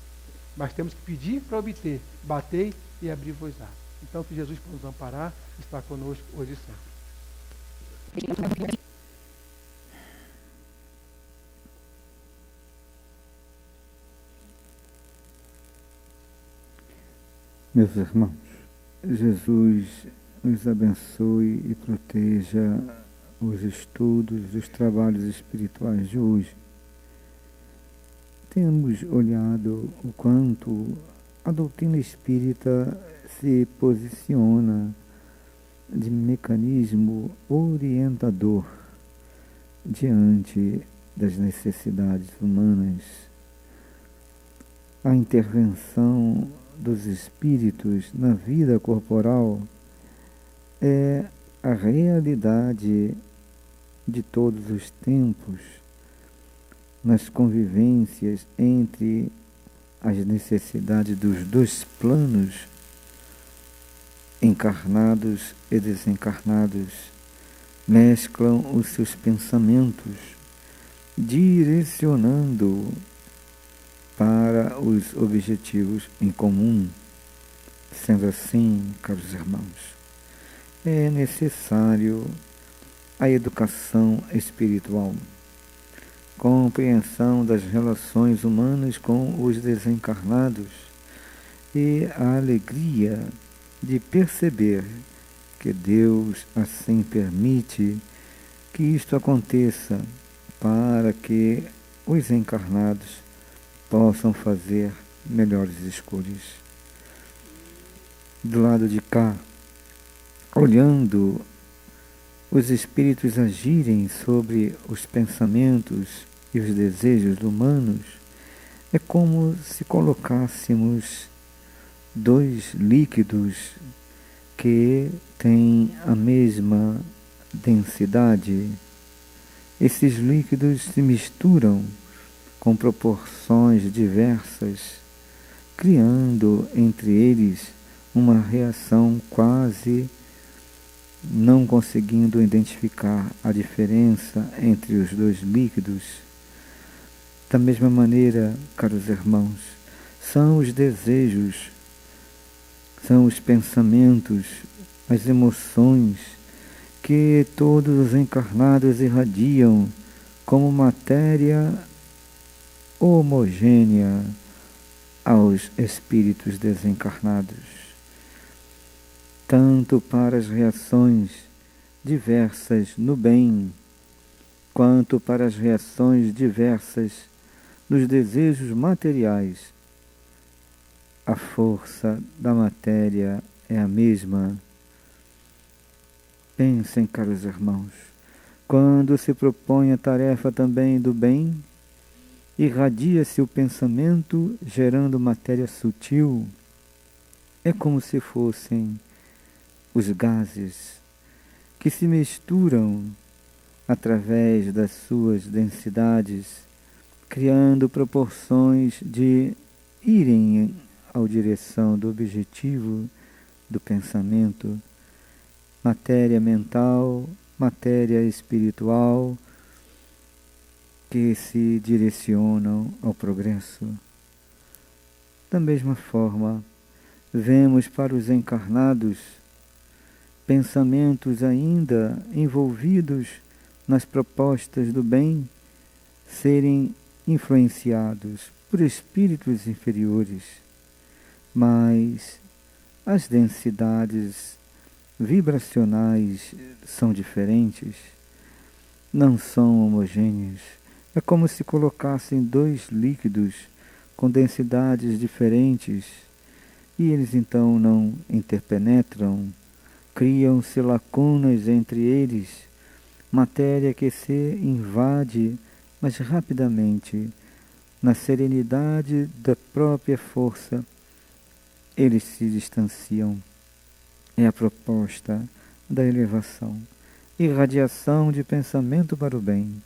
Speaker 1: Mas temos que pedir para obter, batei e abrir-vos-á. Então que Jesus possa nos amparar, está conosco hoje e sempre.
Speaker 2: Meus irmãos, Jesus nos abençoe e proteja os estudos, os trabalhos espirituais de hoje. Temos olhado o quanto a doutrina espírita se posiciona de mecanismo orientador diante das necessidades humanas. A intervenção dos espíritos na vida corporal é a realidade de todos os tempos, nas convivências entre as necessidades dos dois planos, encarnados e desencarnados, mesclam os seus pensamentos, direcionando para os objetivos em comum. Sendo assim, caros irmãos, é necessário a educação espiritual, compreensão das relações humanas com os desencarnados e a alegria de perceber que Deus assim permite que isto aconteça para que os encarnados possam fazer melhores escolhas. Do lado de cá, olhando os espíritos agirem sobre os pensamentos e os desejos humanos, é como se colocássemos dois líquidos que têm a mesma densidade esses líquidos se misturam com proporções diversas, criando entre eles uma reação quase não conseguindo identificar a diferença entre os dois líquidos. Da mesma maneira, caros irmãos, são os desejos, são os pensamentos, as emoções que todos os encarnados irradiam como matéria homogênea aos espíritos desencarnados, tanto para as reações diversas no bem, quanto para as reações diversas nos desejos materiais. A força da matéria é a mesma. Pensem, caros irmãos, quando se propõe a tarefa também do bem, irradia-se o pensamento, gerando matéria sutil. É como se fossem os gases que se misturam através das suas densidades, criando proporções de irem à direção do objetivo do pensamento, matéria mental, matéria espiritual, que se direcionam ao progresso. Da mesma forma, vemos para os encarnados pensamentos ainda envolvidos nas propostas do bem serem influenciados por espíritos inferiores, mas as densidades vibracionais são diferentes, não são homogêneas. É como se colocassem dois líquidos com densidades diferentes e eles então não interpenetram, criam-se lacunas entre eles, matéria que se invade, mas rapidamente, na serenidade da própria força, eles se distanciam. É a proposta da elevação, irradiação de pensamento para o bem.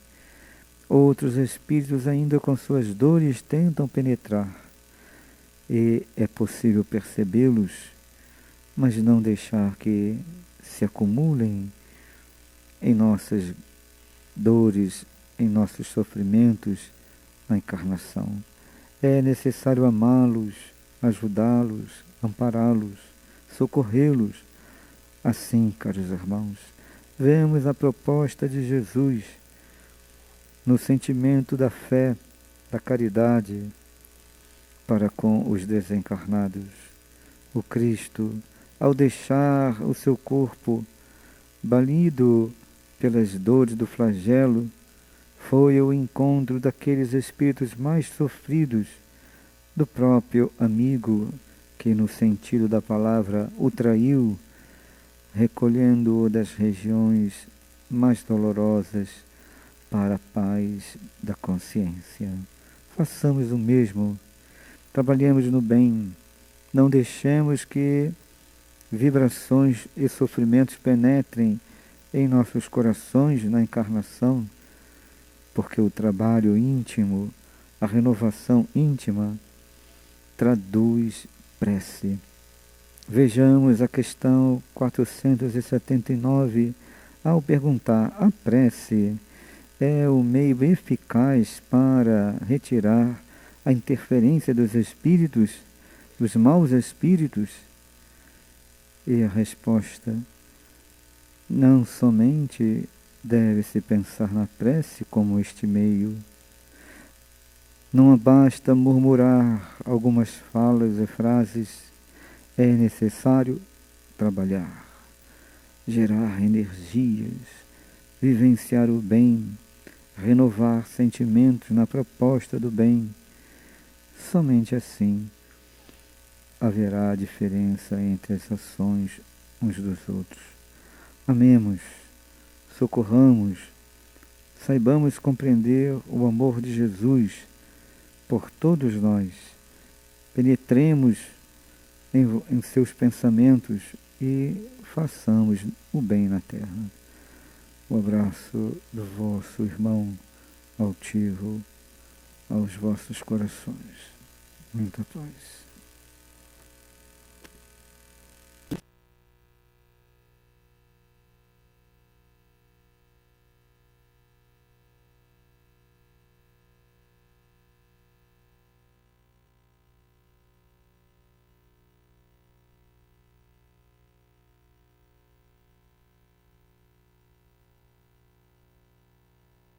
Speaker 2: Outros espíritos ainda com suas dores tentam penetrar, e é possível percebê-los, mas não deixar que se acumulem em nossas dores, em nossos sofrimentos na encarnação. É necessário amá-los, ajudá-los, ampará-los, socorrê-los. Assim, caros irmãos, vemos a proposta de Jesus no sentimento da fé, da caridade para com os desencarnados. O Cristo, ao deixar o seu corpo balido pelas dores do flagelo, foi ao encontro daqueles espíritos mais sofridos, do próprio amigo que, no sentido da palavra, o traiu, recolhendo-o das regiões mais dolorosas para a paz da consciência. Façamos o mesmo, trabalhemos no bem, não deixemos que vibrações e sofrimentos penetrem em nossos corações na encarnação, porque o trabalho íntimo, a renovação íntima, traduz prece. Vejamos a questão 479, ao perguntar: a prece é o meio eficaz para retirar a interferência dos espíritos, dos maus espíritos? E a resposta: não somente deve-se pensar na prece como este meio. Não basta murmurar algumas falas e frases, é necessário trabalhar, gerar energias, vivenciar o bem, renovar sentimentos na proposta do bem. Somente assim haverá diferença entre as ações uns dos outros. Amemos, socorramos, saibamos compreender o amor de Jesus por todos nós. Penetremos em seus pensamentos e façamos o bem na terra. O abraço do vosso irmão altivo aos vossos corações. Muita paz.